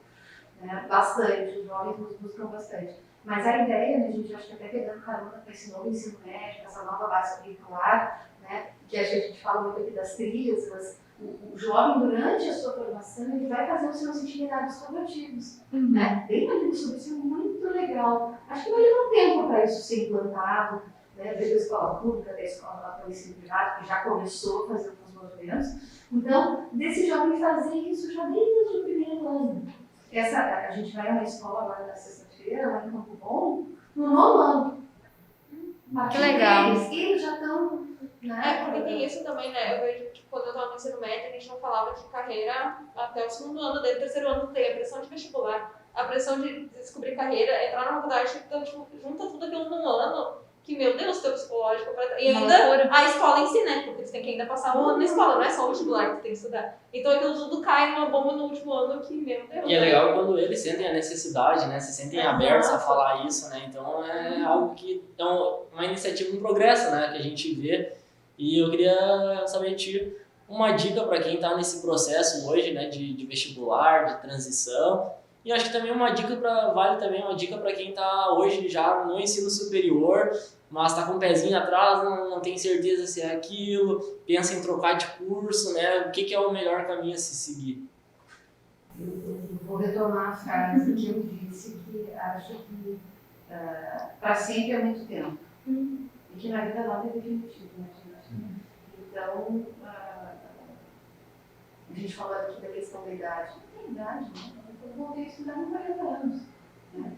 né, bastante, os jovens nos buscam bastante. Mas a ideia, né, a gente acho que até pegando carona para esse novo ensino médio, essa nova base curricular, né, que a gente fala muito aqui das trilhas, mas o jovem, durante a sua formação, ele vai fazer os seus itinerários formativos. Né? Bem ali sobre isso, é muito legal. Acho que vai levar um tempo para isso ser implantado, né, desde a escola pública, da escola lá para o ensino privado, que já começou a fazer alguns movimentos. Então, desse jovem fazer isso já desde o primeiro ano. A gente vai a uma escola agora na sexta-feira, lá em Campo Bom, no 9º ano. Que legal. Eles já estão... Né? Porque tem isso também, né? Eu vejo que quando eu estava no ensino médio, a gente não falava de carreira até o 2º ano, daí o 3º ano tem a pressão de vestibular, a pressão de descobrir carreira, entrar na faculdade, então tipo, junta tudo aquilo num ano, que, meu Deus, teu psicológico, e ainda a escola em si, né? Porque tu tem que ainda passar um ano na escola, não é só o vestibular que tu tem que estudar. Então aquilo tudo cai numa bomba no último ano que, meu Deus. E é legal quando eles sentem a necessidade, né? Se sentem abertos a falar isso, né? Então é algo que é uma iniciativa, um progresso, né? Que a gente vê. E eu queria saber de ti uma dica para quem está nesse processo hoje, né? De vestibular, de transição. E acho que também vale também uma dica para quem está hoje já no ensino superior, mas está com o pezinho atrás, não tem certeza se é aquilo, pensa em trocar de curso, né? O que é o melhor caminho a se seguir? Eu vou retomar a frase que eu disse, que acho que para sempre é muito tempo. E que na vida nada é definitivo, né, gente? Então, a gente falou aqui da questão da idade. Não tem idade, né? Eu voltei a estudar com 40 anos. Né?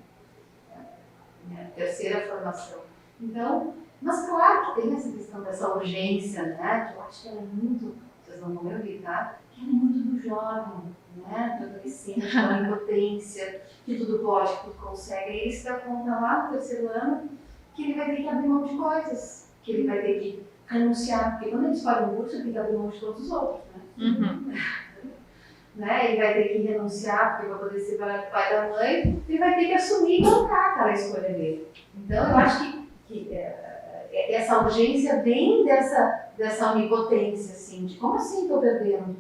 Minha terceira formação. Então, mas claro que tem essa questão dessa urgência, né? Que eu acho que ela é muito, vocês não vão me ouvir, tá? Que ela é muito do jovem, né? Do adolescente, da impotência, que tudo pode, que tudo consegue. E ele se dá conta lá no 3º ano que ele vai ter que abrir mão de coisas, que ele vai ter que renunciar, porque quando ele escolhe um curso, ele tem que abrir mão de todos os outros, né? Né? Ele vai ter que renunciar, porque vai poder ser pai da mãe, ele vai ter que assumir e bancar aquela escolha dele. Então, eu acho que essa urgência vem dessa onipotência, assim, de como assim estou perdendo?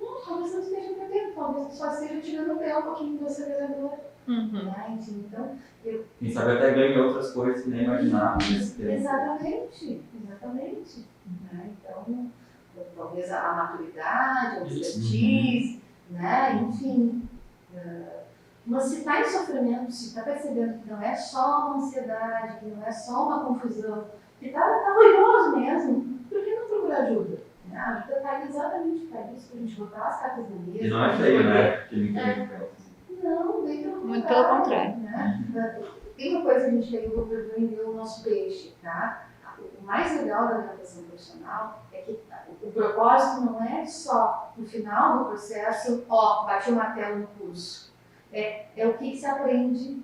Não, talvez não esteja perdendo, talvez só esteja tirando o pé um pouquinho do acelerador. Né? Então, Quem sabe até ganha outras coisas que nem imaginava nesse tempo. Exatamente. Né? Então, talvez a maturidade, a expertise, né? Enfim. Mas se está em sofrimento, se está percebendo que não é só uma ansiedade, que não é só uma confusão, que está ruinoso mesmo, por que não procurar ajuda? A ajuda está exatamente para isso, para a gente botar as cartas na mesa. E não é feio, né? Não, bem pelo muito pelo contrário. Né? Tem uma coisa que a gente tem que vender o nosso peixe, tá? O mais legal da orientação profissional é que o propósito não é só no final do processo, bati o martelo no curso. É o que se aprende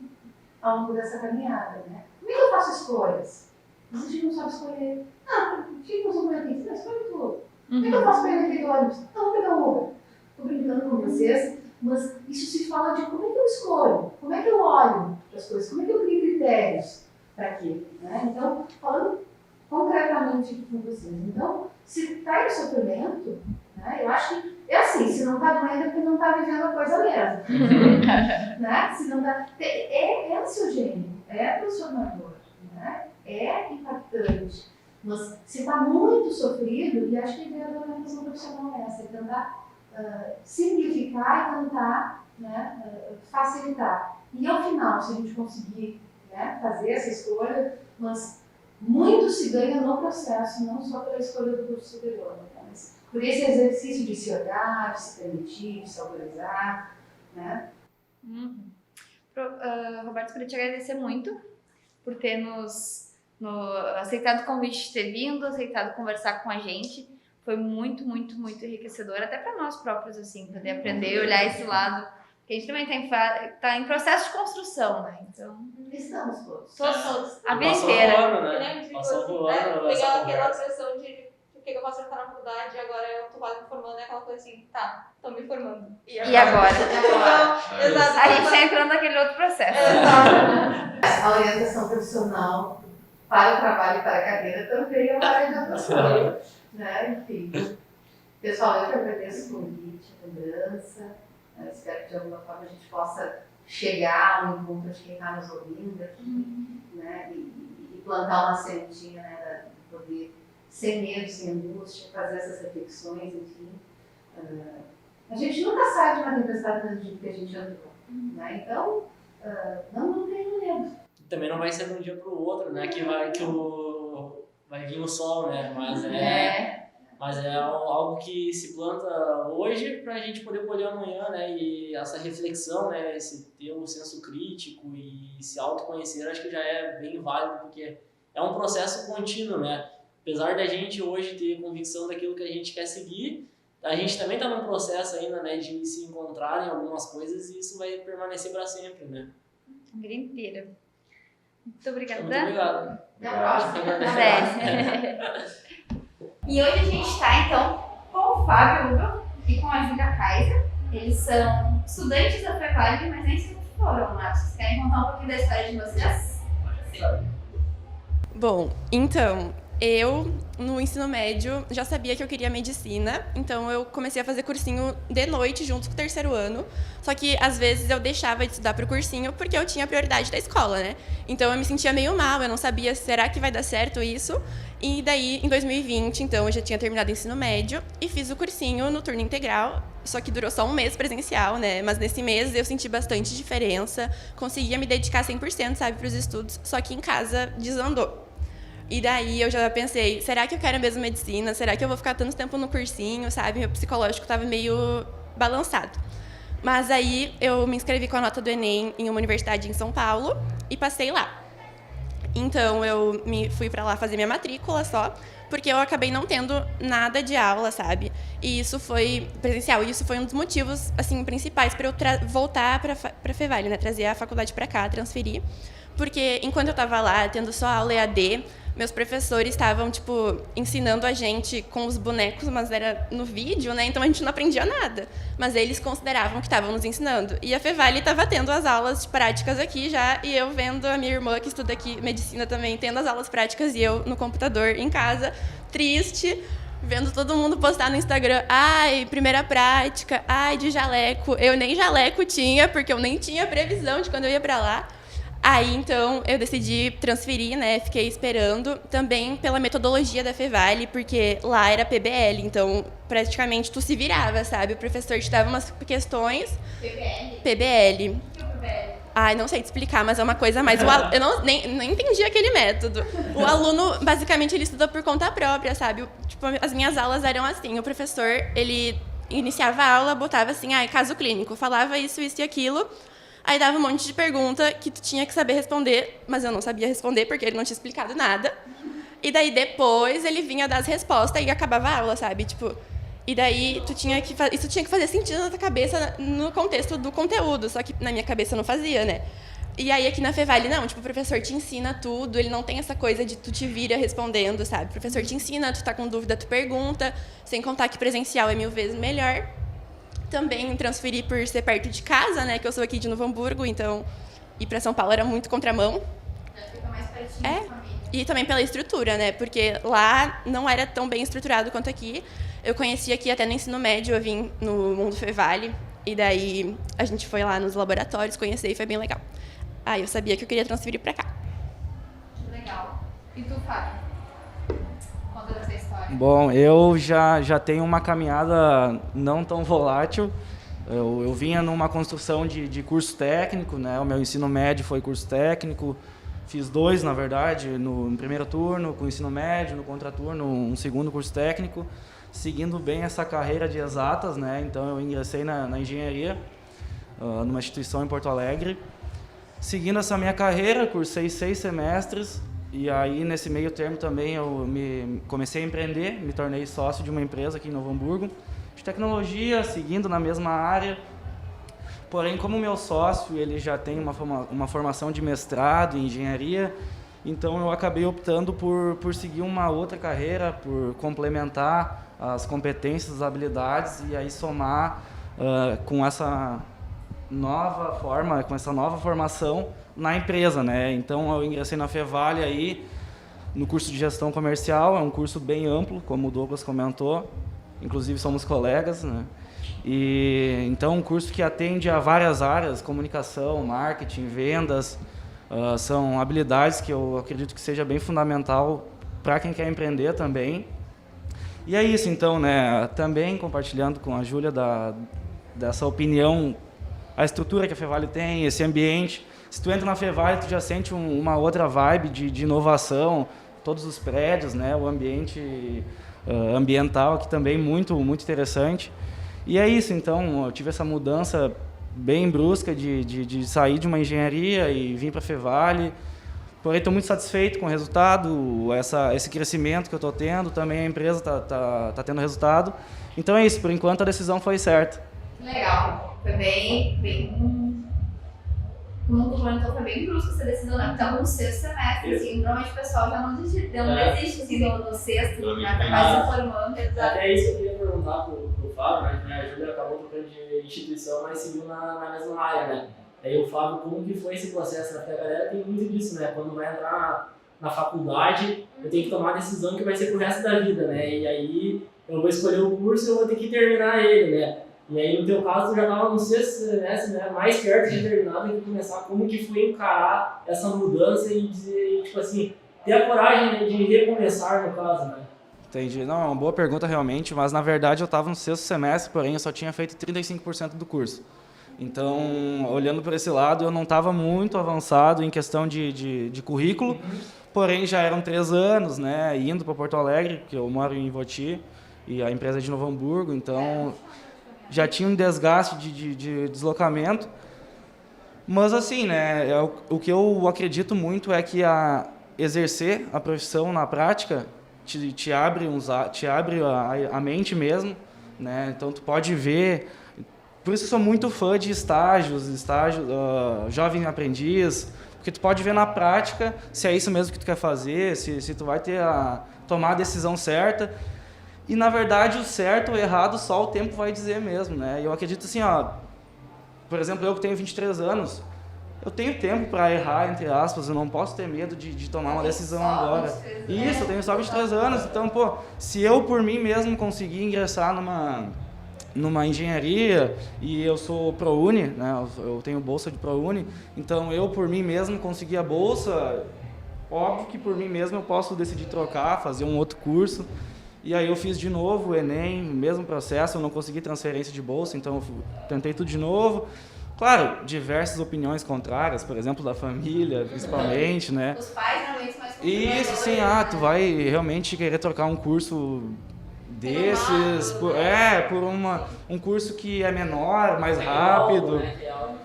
ao longo dessa caminhada, né? Como é que eu faço escolhas? Às vezes a gente não sabe escolher. A gente não sabe escolher aqui, você escolhe tudo. Como é que eu faço para ir naquele ônibus? Não, vou pegar um Uber. Estou brincando com vocês, mas isso se fala de como é que eu escolho, como é que eu olho para as coisas, como é que eu crio critérios para aquilo, né? Então, falando concretamente com vocês, então, se está em sofrimento, né, eu acho que é assim, se não está doendo é porque não está vivendo a coisa mesmo, né? Se não tá, é ansiogênico, é transformador, né? É impactante, mas se está muito sofrido, e acho que a ideia da orientação profissional é essa, é tentar simplificar e tentar, né, facilitar. E ao final, se a gente conseguir, né, fazer essa escolha, mas muito se ganha no processo, não só pela escolha do curso superior, né, mas por esse exercício de se olhar, de se permitir, de se autorizar, né? Roberto, queria te agradecer muito por ter aceitado o convite de ter vindo, aceitado conversar com a gente. Foi muito, muito, muito enriquecedor, até para nós próprios, assim, poder aprender e olhar esse lado. Porque a gente também tá em processo de construção, né? Então, Estamos todos. todos, a vida Passou inteira. voando, né? Eu digo Passou assim, voando pegar essa aquela conversa. sessão de o que eu faço pra estar na faculdade e agora eu tô quase me formando, é aquela coisa assim, tá, tô me formando. E agora? Então, exato. A gente tá entrando naquele outro processo. A orientação profissional para o trabalho e para a carreira também é uma área de atuação, né? Enfim, pessoal, eu que agradeço o convite, a lembrança, né? Espero que de alguma forma a gente possa chegar ao encontro de quem está nos ouvindo aqui, né? E plantar uma sementinha, né? De poder, sem medo, sem angústia, fazer essas reflexões, enfim. A gente nunca sai de uma tempestade do jeito que a gente andou, né? Então, não tenho medo. Também não vai ser de um dia pro outro, né? Vai vir o sol, né? Mas é algo que se planta hoje para a gente poder colher amanhã, né? E essa reflexão, né? Esse ter um senso crítico e se autoconhecer, acho que já é bem válido, porque é um processo contínuo, né? Apesar da gente hoje ter convicção daquilo que a gente quer seguir, a gente também está num processo ainda, né? De se encontrar em algumas coisas e isso vai permanecer para sempre, né? A vida inteira. Muito obrigada. Muito obrigado. Até a próxima. E hoje a gente está, então, com o Fábio Hugo e com a Júlia Kaiser. Eles são estudantes da Fevale, mas nem sempre foram, né? Vocês querem contar um pouquinho da história de vocês? Bom, então, eu no ensino médio já sabia que eu queria medicina, então eu comecei a fazer cursinho de noite junto com o terceiro ano, só que às vezes eu deixava de estudar pro cursinho porque eu tinha a prioridade da escola, né? Então eu me sentia meio mal, eu não sabia, será que vai dar certo isso? E daí, em 2020, então, eu já tinha terminado o ensino médio e fiz o cursinho no turno integral, só que durou só um mês presencial, né? Mas nesse mês eu senti bastante diferença, conseguia me dedicar 100%, sabe, para os estudos, só que em casa desandou. E daí eu já pensei, será que eu quero mesmo medicina? Será que eu vou ficar tanto tempo no cursinho, sabe? Meu psicológico estava meio balançado. Mas aí eu me inscrevi com a nota do Enem em uma universidade em São Paulo e passei lá. Então eu fui para lá fazer minha matrícula só, porque eu acabei não tendo nada de aula, sabe? E isso foi presencial, e isso foi um dos motivos assim principais para eu voltar para Fevale, né? Trazer a faculdade para cá, transferir. Porque enquanto eu estava lá, tendo só aula EAD, meus professores estavam, tipo, ensinando a gente com os bonecos, mas era no vídeo, né? Então a gente não aprendia nada. Mas eles consideravam que estavam nos ensinando. E a Fevale estava tendo as aulas de práticas aqui já, e eu vendo a minha irmã, que estuda aqui medicina também, tendo as aulas práticas, e eu no computador em casa, triste, vendo todo mundo postar no Instagram, ai, primeira prática, ai, de jaleco. Eu nem jaleco tinha, porque eu nem tinha previsão de quando eu ia para lá. Aí, então, eu decidi transferir, né? Fiquei esperando, também pela metodologia da Fevale, porque lá era PBL, então, praticamente, tu se virava, sabe? O professor te dava umas questões... PBL? PBL. O que é o PBL? Ai, não sei te explicar, mas é uma coisa mais... Eu nem entendi aquele método. O aluno, basicamente, ele estuda por conta própria, sabe? Tipo, as minhas aulas eram assim, o professor, ele iniciava a aula, botava assim, caso clínico, falava isso e aquilo... Aí dava um monte de pergunta que tu tinha que saber responder, mas eu não sabia responder porque ele não tinha explicado nada. E daí depois ele vinha dar as respostas e acabava a aula, sabe? Tipo, e daí isso tinha que fazer sentido na tua cabeça no contexto do conteúdo, só que na minha cabeça não fazia, né? E aí aqui na Fevale não, tipo, o professor te ensina tudo, ele não tem essa coisa de tu te vira respondendo, sabe? O professor te ensina, tu tá com dúvida, tu pergunta, sem contar que presencial é 1000 vezes melhor. Também transferi por ser perto de casa, né? Que eu sou aqui de Novo Hamburgo, então ir para São Paulo era muito contramão. Já fica mais pertinho É. da família. E também pela estrutura, né? Porque lá não era tão bem estruturado quanto aqui. Eu conheci aqui até no ensino médio, eu vim no Mundo Fevale. E daí a gente foi lá nos laboratórios, conhecer e foi bem legal. Aí eu sabia que eu queria transferir pra cá. Que legal. E tu, Fábio? Conta dessa história. Bom, eu já tenho uma caminhada não tão volátil. Eu vinha numa construção de curso técnico, né? O meu ensino médio foi curso técnico. Fiz 2, na verdade, no primeiro turno, com o ensino médio, no contraturno, um segundo curso técnico, seguindo bem essa carreira de exatas, né? Então eu ingressei na engenharia, numa instituição em Porto Alegre. Seguindo essa minha carreira, cursei 6 semestres, e aí nesse meio termo também eu comecei a empreender, me tornei sócio de uma empresa aqui em Novo Hamburgo, de tecnologia, seguindo na mesma área. Porém, como meu sócio ele já tem uma formação de mestrado em engenharia, então eu acabei optando por seguir uma outra carreira, por complementar as competências, as habilidades e aí somar com essa nova forma, com essa nova formação na empresa, né? Então eu ingressei na Fevale aí no curso de gestão comercial, é um curso bem amplo, como o Douglas comentou, inclusive somos colegas, né? E então um curso que atende a várias áreas, comunicação, marketing, vendas, são habilidades que eu acredito que seja bem fundamental para quem quer empreender também. E é isso então, né? Também compartilhando com a Júlia dessa opinião, a estrutura que a Fevale tem, esse ambiente. Se tu entra na Fevale, tu já sente uma outra vibe de inovação, todos os prédios, né? O ambiente ambiental aqui também muito, muito interessante. E é isso, então, eu tive essa mudança bem brusca de sair de uma engenharia e vir para a Fevale. Porém, estou muito satisfeito com o resultado, esse crescimento que eu estou tendo, também a empresa está tendo resultado. Então é isso, por enquanto a decisão foi certa. Legal. Foi bem... Como tu comentou, foi bem brusco essa decisão, né? Porque estava no 6º semestre, assim, normalmente o pessoal já não desiste assim, no 6º, já tá quase se formando. Até isso eu queria perguntar pro Fábio, né? A Júlia acabou trocando de instituição, mas seguiu na mesma área, né? Aí o Fábio, como que foi esse processo? Porque a galera tem muito disso, né? Quando vai entrar na faculdade, eu tenho que tomar a decisão que vai ser pro resto da vida, né? E aí eu vou escolher o curso e eu vou ter que terminar ele, né? E aí, no teu caso, tu já estava no 6º semestre, né, mais perto de terminar do que começar. Como que foi encarar essa mudança e dizer, tipo assim, ter a coragem, né, de recomeçar, no caso, né? Entendi. Não, é uma boa pergunta realmente, mas na verdade eu estava no 6º semestre, porém eu só tinha feito 35% do curso. Então, olhando por esse lado, eu não estava muito avançado em questão de currículo, porém já eram 3 anos, né, indo para Porto Alegre, porque eu moro em Ivoti, e a empresa é de Novo Hamburgo, então... já tinha um desgaste de deslocamento, mas assim, né, o que eu acredito muito é que exercer a profissão na prática te abre a mente mesmo, né, então tu pode ver, por isso eu sou muito fã de estágios, jovem aprendiz, porque tu pode ver na prática se é isso mesmo que tu quer fazer, se tu vai tomar a decisão certa. E, na verdade, o certo ou errado só o tempo vai dizer mesmo, né? Eu acredito assim, por exemplo, eu que tenho 23 anos, eu tenho tempo para errar, entre aspas, eu não posso ter medo de tomar uma decisão agora. Isso, eu tenho só 23 anos, então, pô, se eu por mim mesmo conseguir ingressar numa engenharia e eu sou ProUni, né? Eu tenho bolsa de ProUni, então eu por mim mesmo consegui a bolsa, óbvio que por mim mesmo eu posso decidir trocar, fazer um outro curso. E aí eu fiz de novo o Enem, mesmo processo, eu não consegui transferência de bolsa, então eu tentei tudo de novo. Claro, diversas opiniões contrárias, por exemplo, da família, principalmente, né? Os pais normalmente mais Isso, sim, tu vai realmente querer trocar um curso desses, por um curso que é menor, mais rápido. Né,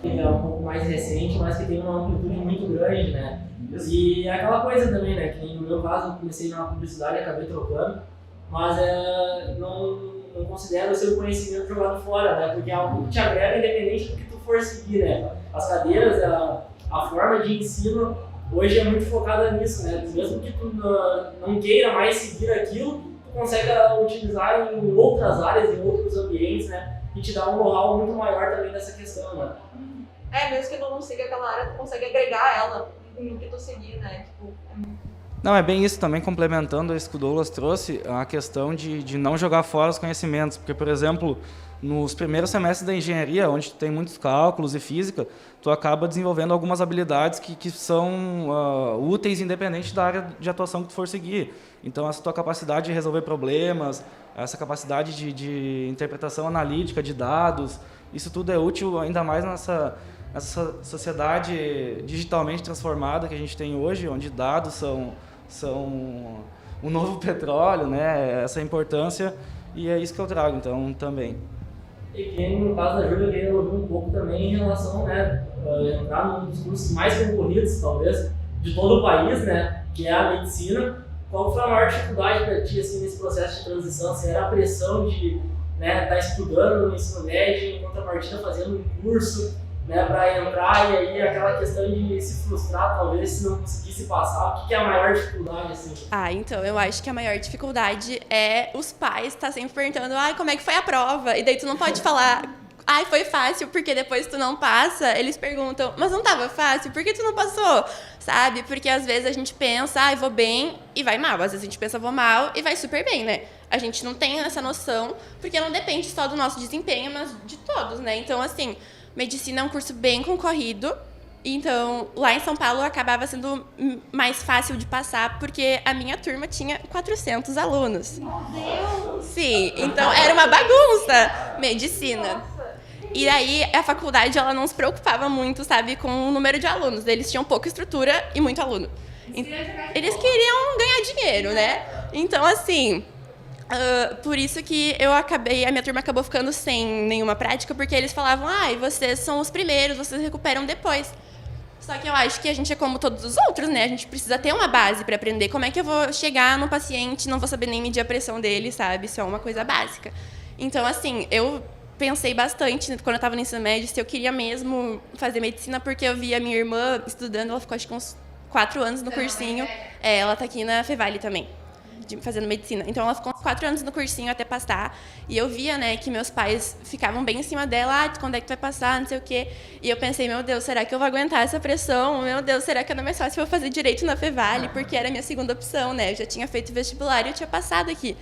que é um pouco mais recente, mas que tem uma amplitude muito grande, né? E é aquela coisa também, né? Que no meu caso, eu comecei na publicidade e acabei trocando. Mas não considero o seu conhecimento jogado fora, né? Porque é algo que te agrega independente do que tu for seguir, né? As cadeiras, a forma de ensino hoje é muito focada nisso, né? Mesmo que tu não queira mais seguir aquilo, tu consegue utilizar em outras áreas, em outros ambientes, né? e te dá um know-how muito maior também dessa questão, né? Mesmo que tu não siga aquela área, tu consegue agregar ela no que tu seguir, né? Tipo, Não, é bem isso também, complementando isso que o Douglas trouxe, a questão de não jogar fora os conhecimentos, porque, por exemplo, nos primeiros semestres da engenharia, onde tem muitos cálculos e física, tu acaba desenvolvendo algumas habilidades que são úteis independente da área de atuação que tu for seguir. Então, essa tua capacidade de resolver problemas, essa capacidade de interpretação analítica de dados, isso tudo é útil ainda mais nessa sociedade digitalmente transformada que a gente tem hoje, onde dados são o novo petróleo, né? Essa importância, e é isso que eu trago, então, também. E que, no caso da Júlia, eu queria ouvir um pouco também em relação, né, entrar num dos cursos mais concorridos, talvez, de todo o país, né, que é a medicina. Qual foi a maior dificuldade para ti, assim, nesse processo de transição? Se era a pressão de, né, estar estudando no ensino médio, em contrapartida fazendo um curso, né, para entrar, e aí aquela questão de se frustrar, talvez, se não conseguisse passar? O que é a maior dificuldade, assim? Então, eu acho que a maior dificuldade é os pais estar sempre perguntando, como é que foi a prova? E daí tu não pode falar, foi fácil, porque depois tu não passa, eles perguntam, mas não tava fácil, por que tu não passou? Sabe? Porque às vezes a gente pensa, vou bem e vai mal. Às vezes a gente pensa, vou mal e vai super bem, né? A gente não tem essa noção, porque não depende só do nosso desempenho, mas de todos, né? Então, assim, medicina é um curso bem concorrido, então lá em São Paulo acabava sendo mais fácil de passar, porque a minha turma tinha 400 alunos. meu Deus! Sim, então era uma bagunça, medicina. E aí a faculdade, ela não se preocupava muito, sabe, com o número de alunos. Eles tinham pouca estrutura e muito aluno. Eles queriam ganhar dinheiro, né? Então, assim, por isso que a minha turma acabou ficando sem nenhuma prática, porque eles falavam, vocês são os primeiros, vocês recuperam depois. Só que eu acho que a gente é como todos os outros, né? A gente precisa ter uma base para aprender. Como é que eu vou chegar no paciente e não vou saber nem medir a pressão dele, sabe? Isso é uma coisa básica. Então, assim, eu pensei bastante quando eu estava no ensino médio se eu queria mesmo fazer medicina, porque eu vi a minha irmã estudando, ela ficou acho que uns 4 anos no cursinho. Ela tá aqui na Fevale também, fazendo medicina. Então ela ficou uns 4 anos no cursinho até passar. E eu via, né, que meus pais ficavam bem em cima dela, quando é que tu vai passar, não sei o quê. E eu pensei, meu Deus, será que eu vou aguentar essa pressão? Meu Deus, será que não é mais fácil eu fazer direito na Fevale? Porque era a minha segunda opção, né? Eu já tinha feito vestibular e eu tinha passado aqui.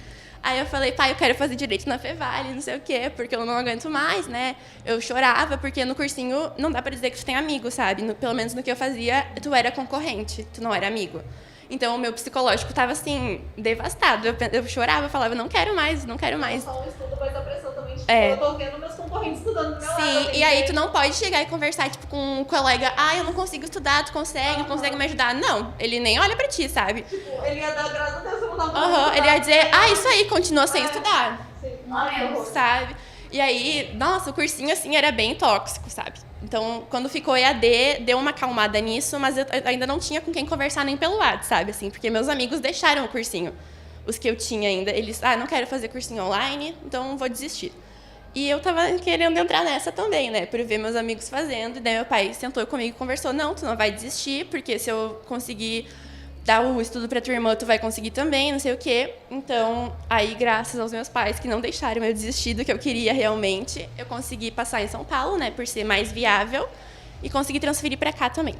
Aí eu falei, pai, eu quero fazer direito na Fevale, não sei o quê, porque eu não aguento mais, né? Eu chorava, porque no cursinho não dá pra dizer que tu tem amigo, sabe? Pelo menos no que eu fazia, tu era concorrente, tu não era amigo. Então o meu psicológico tava, assim, devastado. Eu chorava, falava, não quero mais, não quero mais. Não só o estudo, mas a pressão também. Tipo, eu tô vendo meus concorrentes estudando do meu lado. Sim, e aí tu não pode chegar e conversar, tipo, com um colega, eu não consigo estudar, tu consegue me ajudar? Não, ele nem olha pra ti, sabe? Tipo, ele ia dar graças a Deus, eu não tava Ele ia dizer, isso aí, continua sem estudar. Sim. Sabe? E aí, nossa, o cursinho, assim, era bem tóxico, sabe? Então, quando ficou EAD, deu uma acalmada nisso, mas eu ainda não tinha com quem conversar nem pelo WhatsApp, sabe? Assim, porque meus amigos deixaram o cursinho. Os que eu tinha ainda, eles, não quero fazer cursinho online, então vou desistir. E eu tava querendo entrar nessa também, né? Por ver meus amigos fazendo. E daí meu pai sentou comigo e conversou, não, tu não vai desistir, porque se eu conseguir dar o estudo pra tua irmã, tu vai conseguir também, não sei o quê. Então, aí, graças aos meus pais, que não deixaram eu desistir do que eu queria realmente, eu consegui passar em São Paulo, né, por ser mais viável, e consegui transferir pra cá também.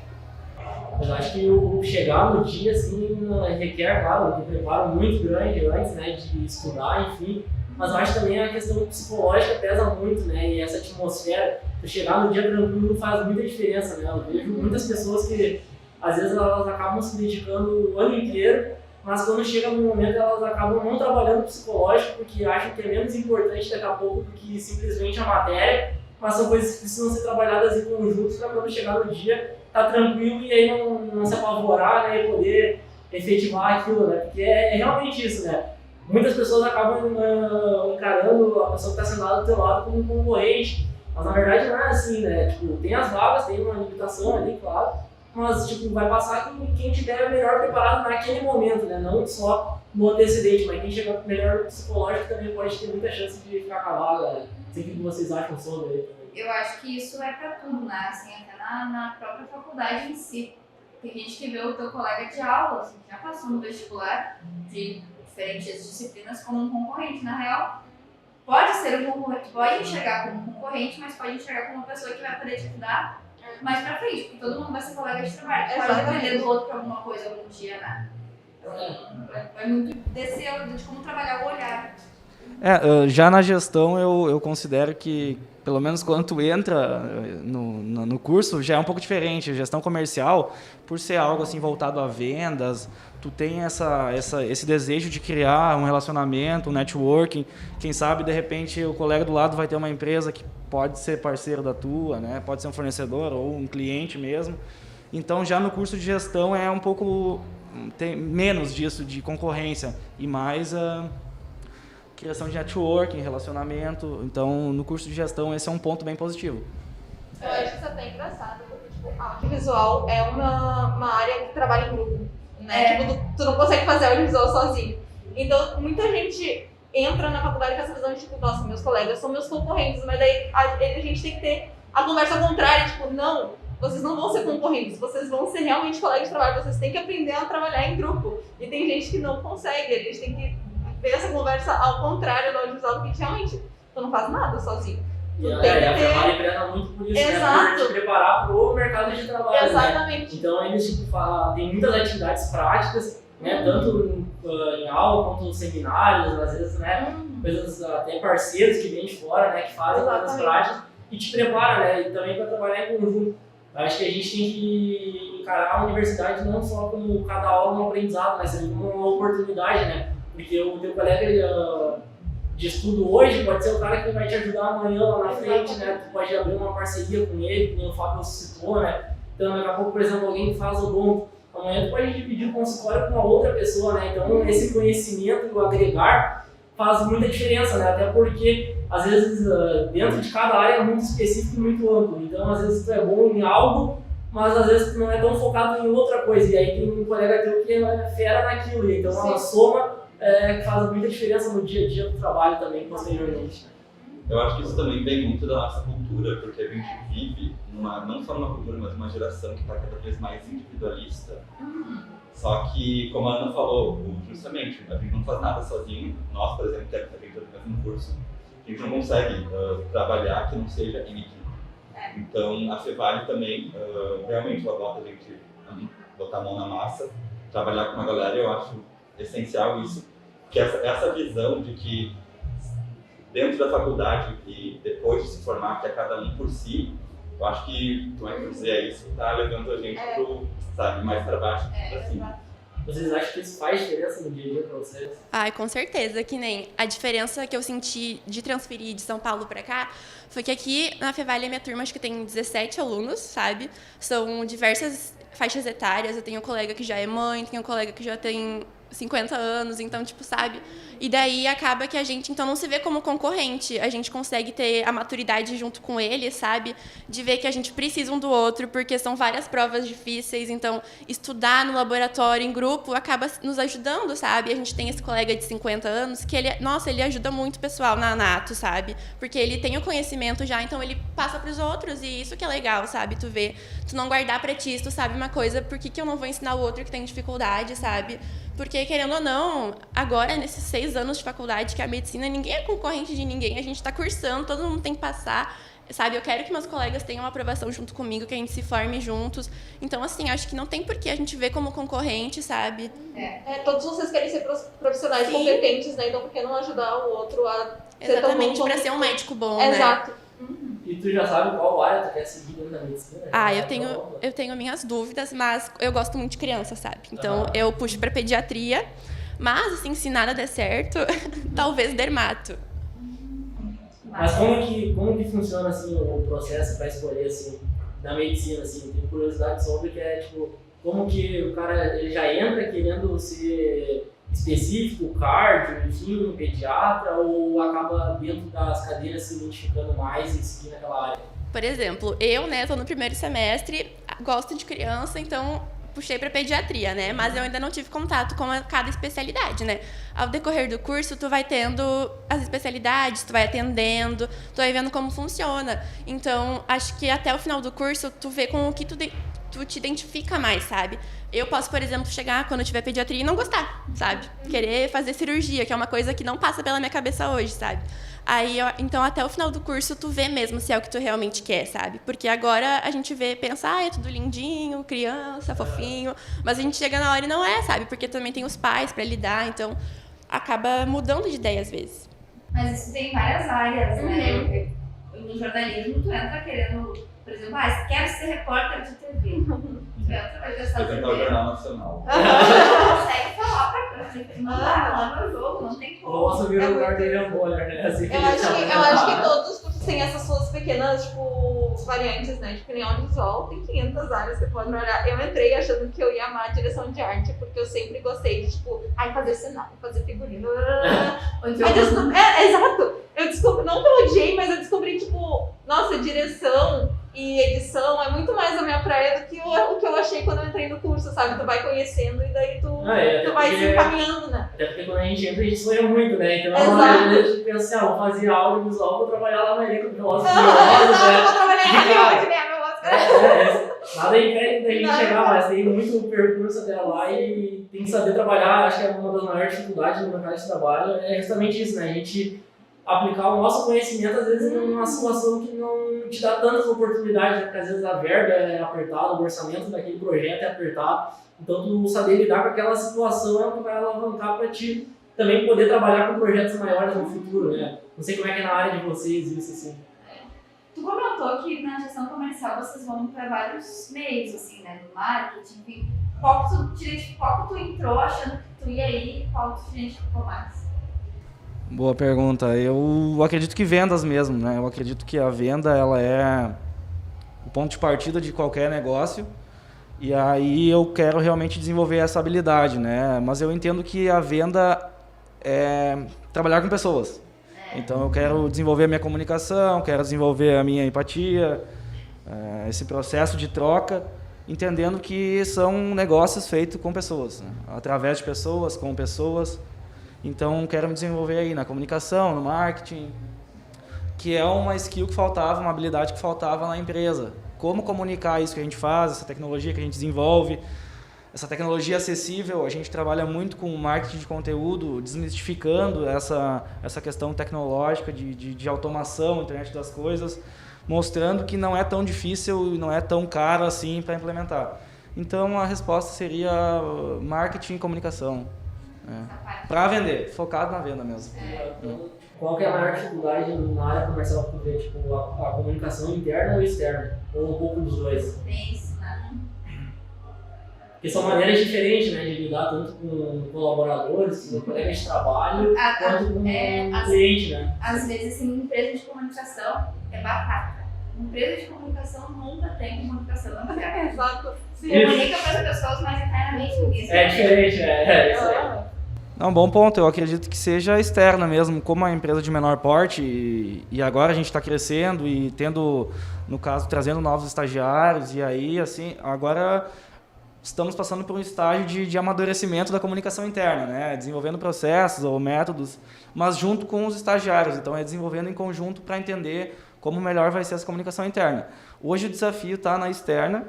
Eu acho que o chegar no dia, assim, requer, claro, um preparo muito grande antes, né, de estudar, enfim. Mas eu acho também a questão psicológica pesa muito, né, e essa atmosfera, chegar no dia tranquilo faz muita diferença, né. Eu vejo muitas pessoas que às vezes elas acabam se dedicando o ano inteiro, mas quando chega no momento elas acabam não trabalhando psicológico porque acham que é menos importante daqui a pouco do que simplesmente a matéria, mas são coisas que precisam ser trabalhadas em conjunto para quando chegar no dia tá tranquilo e aí não se apavorar, né, e poder efetivar aquilo, né, porque é realmente isso, né. Muitas pessoas acabam encarando a pessoa que está sentada do teu lado como um concorrente, mas na verdade não é assim, né, tipo, tem as vagas, tem uma limitação ali, claro, mas tipo, vai passar quem estiver melhor preparado naquele momento, né? Não só no antecedente, mas quem chegar melhor psicológico também pode ter muita chance de ficar calado, né? Não sei o que vocês acham sobre ele. Eu acho que isso é pra tudo, né? Assim, até na própria faculdade em si. Tem gente que vê o teu colega de aula, assim, que já passou no vestibular de diferentes disciplinas como um concorrente. Na real, pode ser um concorrente, pode enxergar como um concorrente, mas pode enxergar como uma pessoa que vai poder te ajudar mais pra frente, porque todo mundo vai ser colega de trabalho. Pode depender do outro pra alguma coisa algum dia, né? Vai muito de como trabalhar o olhar. Já na gestão eu considero que, pelo menos quando tu entra no curso, já é um pouco diferente. A gestão comercial, por ser algo assim voltado a vendas, tu tem esse desejo de criar um relacionamento, um networking. Quem sabe, de repente, o colega do lado vai ter uma empresa que pode ser parceiro da tua, né? Pode ser um fornecedor ou um cliente mesmo. Então, já no curso de gestão é um pouco... tem menos disso de concorrência e mais criação de networking, relacionamento. Então, no curso de gestão, esse é um ponto bem positivo. Eu acho isso até engraçado, porque tipo, audiovisual é uma área que trabalha em grupo, né? Tipo, tu não consegue fazer audiovisual sozinho. Então, muita gente entra na faculdade com essa visão de, tipo, nossa, meus colegas são meus concorrentes, mas daí a gente tem que ter a conversa contrária, tipo, não, vocês não vão ser concorrentes, vocês vão ser realmente colegas de trabalho, vocês têm que aprender a trabalhar em grupo. E tem gente que não consegue, a gente tem que ver essa conversa ao contrário do audiovisual, porque realmente tu não faz nada sozinho. E a Fevale preza muito por isso, Exato. Né? Por te preparar pro mercado de trabalho. Exatamente. Né? Então, eles tem muitas atividades práticas, né? Tanto em aula quanto nos seminários, às vezes, né? Coisas, tem parceiros que vêm de fora, né? Que fazem coisas práticas e te prepara, né? E também para trabalhar em conjunto. Eu acho que a gente tem que encarar a universidade não só como cada aula um aprendizado, mas também como uma oportunidade, né? Porque o teu colega de estudo hoje pode ser o cara que vai te ajudar amanhã lá na frente, né? Tu pode abrir uma parceria com ele, que nem o Fábio citou, né? Então, daqui a pouco, por exemplo, alguém que faz odonto, amanhã tu pode dividir o consultório com uma outra pessoa, né? Então, esse conhecimento, o agregar, faz muita diferença, né? Até porque, às vezes, dentro de cada área é muito específico e muito amplo. Então, às vezes, tu é bom em algo, mas às vezes tu não é tão focado em outra coisa. E aí tem um colega teu que é fera naquilo. Então, ela soma, que faz muita diferença no dia a dia do trabalho também, posteriormente. Eu acho que isso também vem muito da nossa cultura, porque a gente vive, não só numa cultura, mas numa geração que está cada vez mais individualista. Só que, como a Ana falou, justamente, a gente não faz nada sozinho. Nós, por exemplo, que a gente está fazendo um curso, a gente não consegue trabalhar que não seja em equipe. Então, a Fevale também, realmente, ela bota a gente botar a mão na massa, trabalhar com uma galera, eu acho essencial isso, que essa visão de que dentro da faculdade e depois de se formar, que é cada um por si, eu acho que, como é que eu dizer isso, tá levando a gente pro, sabe, mais para baixo, assim. Vocês acham que isso faz diferença no dia a dia para vocês? Ai, com certeza, que nem a diferença que eu senti de transferir de São Paulo para cá foi que aqui na Fevale a minha turma acho que tem 17 alunos, sabe? São diversas faixas etárias, eu tenho um colega que já é mãe, tenho um colega que já tem 50 anos, então, tipo, sabe? E daí acaba que a gente, então, não se vê como concorrente. A gente consegue ter a maturidade junto com ele, sabe? De ver que a gente precisa um do outro, porque são várias provas difíceis. Então, estudar no laboratório, em grupo, acaba nos ajudando, sabe? A gente tem esse colega de 50 anos que ele, nossa, ele ajuda muito o pessoal na Anato, sabe? Porque ele tem o conhecimento já, então ele passa pros outros. E isso que é legal, sabe? Tu vê, tu não guardar pra ti, tu sabe uma coisa, por que eu não vou ensinar o outro que tem dificuldade, sabe? Porque, querendo ou não, agora, nesses 6 anos de faculdade, que é a medicina, ninguém é concorrente de ninguém. A gente está cursando, todo mundo tem que passar, sabe? Eu quero que meus colegas tenham uma aprovação junto comigo, que a gente se forme juntos. Então, assim, acho que não tem por que a gente ver como concorrente, sabe? Todos vocês querem ser profissionais competentes, né? Então, por que não ajudar o outro a ser tão bom? Exatamente, para ser um médico bom, né? Exato. E tu já sabe qual área tu quer seguir dentro da medicina? Eu tenho minhas dúvidas, mas eu gosto muito de criança, sabe? Então, eu puxo para pediatria, mas, assim, se nada der certo, talvez dermato. Mas como que funciona, assim, o processo para escolher, assim, da medicina, assim? Tenho curiosidade sobre que é, tipo, como que o cara ele já entra querendo ser específico, cardio, enfim, pediatra, ou acaba dentro das cadeiras se identificando mais e seguindo aquela área? Por exemplo, eu, né, tô no primeiro semestre, gosto de criança, então puxei para pediatria, né? Mas eu ainda não tive contato com cada especialidade, né? Ao decorrer do curso, tu vai tendo as especialidades, tu vai atendendo, tu vai vendo como funciona. Então, acho que até o final do curso, tu vê com o que tu tu te identifica mais, sabe? Eu posso, por exemplo, chegar quando eu tiver pediatria e não gostar, sabe? Querer fazer cirurgia, que é uma coisa que não passa pela minha cabeça hoje, sabe? Aí, então, até o final do curso, tu vê mesmo se é o que tu realmente quer, sabe? Porque agora a gente pensa, é tudo lindinho, criança, fofinho, mas a gente chega na hora e não é, sabe? Porque também tem os pais pra lidar, então acaba mudando de ideia às vezes. Mas isso tem várias áreas, né? No jornalismo, tu entra querendo, por exemplo, quero ser repórter de TV. Tu entra, vai testar Eu tenho o Jornal Nacional. Tu não consegue falar pra câmera, não dá, não é meu jogo, não tem como. Vou assumir o lugar dele é Boller, né? Assim, Eu acho que todos os cursos têm essas suas pequenas, tipo, variantes, né? Tipo, nem audiovisual, tem 500 áreas que você pode olhar. Eu entrei achando que eu ia amar a direção de arte, porque eu sempre gostei de, tipo, fazer cenário, fazer figurino. Exato. Eu descobri, não que eu odiei, mas eu descobri, tipo, nossa, direção e edição é muito mais a minha praia do que o que eu achei quando eu entrei no curso, sabe? Tu vai conhecendo e daí tu vai se encaminhando, né? Até porque quando a gente entra, a gente sonha muito, né? Então, Exato. a gente pensa vou fazer audiovisual, vou trabalhar lá na Elenco do Velozes e Não, Furiosos, eu né? vou trabalhar em Hollywood, né, meu Oscar? Nada impede da gente chegar lá, mas tem muito percurso até lá e tem que saber trabalhar. Acho que é uma das maiores dificuldades no mercado de trabalho é justamente isso, né? A gente aplicar o nosso conhecimento, às vezes, numa situação que não te dá tantas oportunidades, né? Porque às vezes a verba é apertada, o orçamento daquele projeto é apertado. Então, tu saber lidar com aquela situação é o que vai alavancar para ti também poder trabalhar com projetos maiores no futuro, né? Não sei como é que é na área de vocês isso, assim. Tu comentou que na gestão comercial vocês vão para vários meios, assim, né? No marketing, enfim. Qual que tu entrou achando que tu ia ir e qual tu te identificou mais? Boa pergunta. Eu acredito que vendas mesmo, né? Eu acredito que a venda, ela é o ponto de partida de qualquer negócio. E aí eu quero realmente desenvolver essa habilidade, né? Mas eu entendo que a venda é trabalhar com pessoas. Então eu quero desenvolver a minha comunicação, quero desenvolver a minha empatia, esse processo de troca, entendendo que são negócios feitos com pessoas, né? Através de pessoas, com pessoas. Então quero me desenvolver aí na comunicação, no marketing, que é uma skill que faltava, uma habilidade que faltava na empresa. Como comunicar isso que a gente faz, essa tecnologia que a gente desenvolve, essa tecnologia acessível. A gente trabalha muito com marketing de conteúdo, desmistificando essa questão tecnológica de automação, internet das coisas, mostrando que não é tão difícil e não é tão caro assim para implementar. Então a resposta seria marketing e comunicação. Para vender, focado na venda mesmo. Qual que é a maior dificuldade na área comercial que tu vê? Tipo, a comunicação interna ou externa? Ou um pouco dos dois? Tem isso, né? Porque são maneiras diferentes, né? De lidar tanto com colaboradores, com colegas de trabalho, quanto com cliente, né? Às vezes, assim, empresa de comunicação é batata. Empresa de comunicação nunca tem comunicação interna. Exato. Comunica para as pessoas, mas internamente ninguém sabe. É diferente, é isso aí. Não, bom ponto. Eu acredito que seja externa mesmo, como uma empresa de menor porte e agora a gente está crescendo e tendo, no caso, trazendo novos estagiários e aí, assim, agora estamos passando por um estágio de amadurecimento da comunicação interna, né? Desenvolvendo processos ou métodos, mas junto com os estagiários. Então, é desenvolvendo em conjunto para entender como melhor vai ser essa comunicação interna. Hoje o desafio está na externa,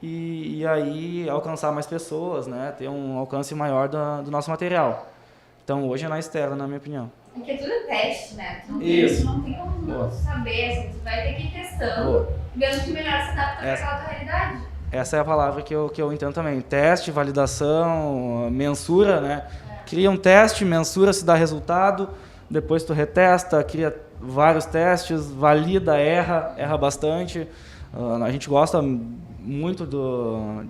e aí alcançar mais pessoas, né? Ter um alcance maior do nosso material. Então hoje é na externa, na minha opinião. Porque tudo é teste, né? Isso. Não tem como saber, assim, tu vai ter que ir testando, vendo que melhor se adapta para aquela tua realidade. Essa é a palavra que eu entendo também. Teste, validação, mensura, né? Cria um teste, mensura se dá resultado, depois tu retesta, cria vários testes, valida, erra bastante. A gente gosta muito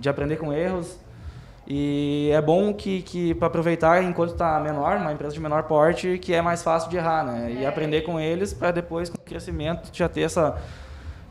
de aprender com erros e é bom que para aproveitar enquanto está menor, uma empresa de menor porte, que é mais fácil de errar, né? E aprender com eles para depois, com o crescimento, já ter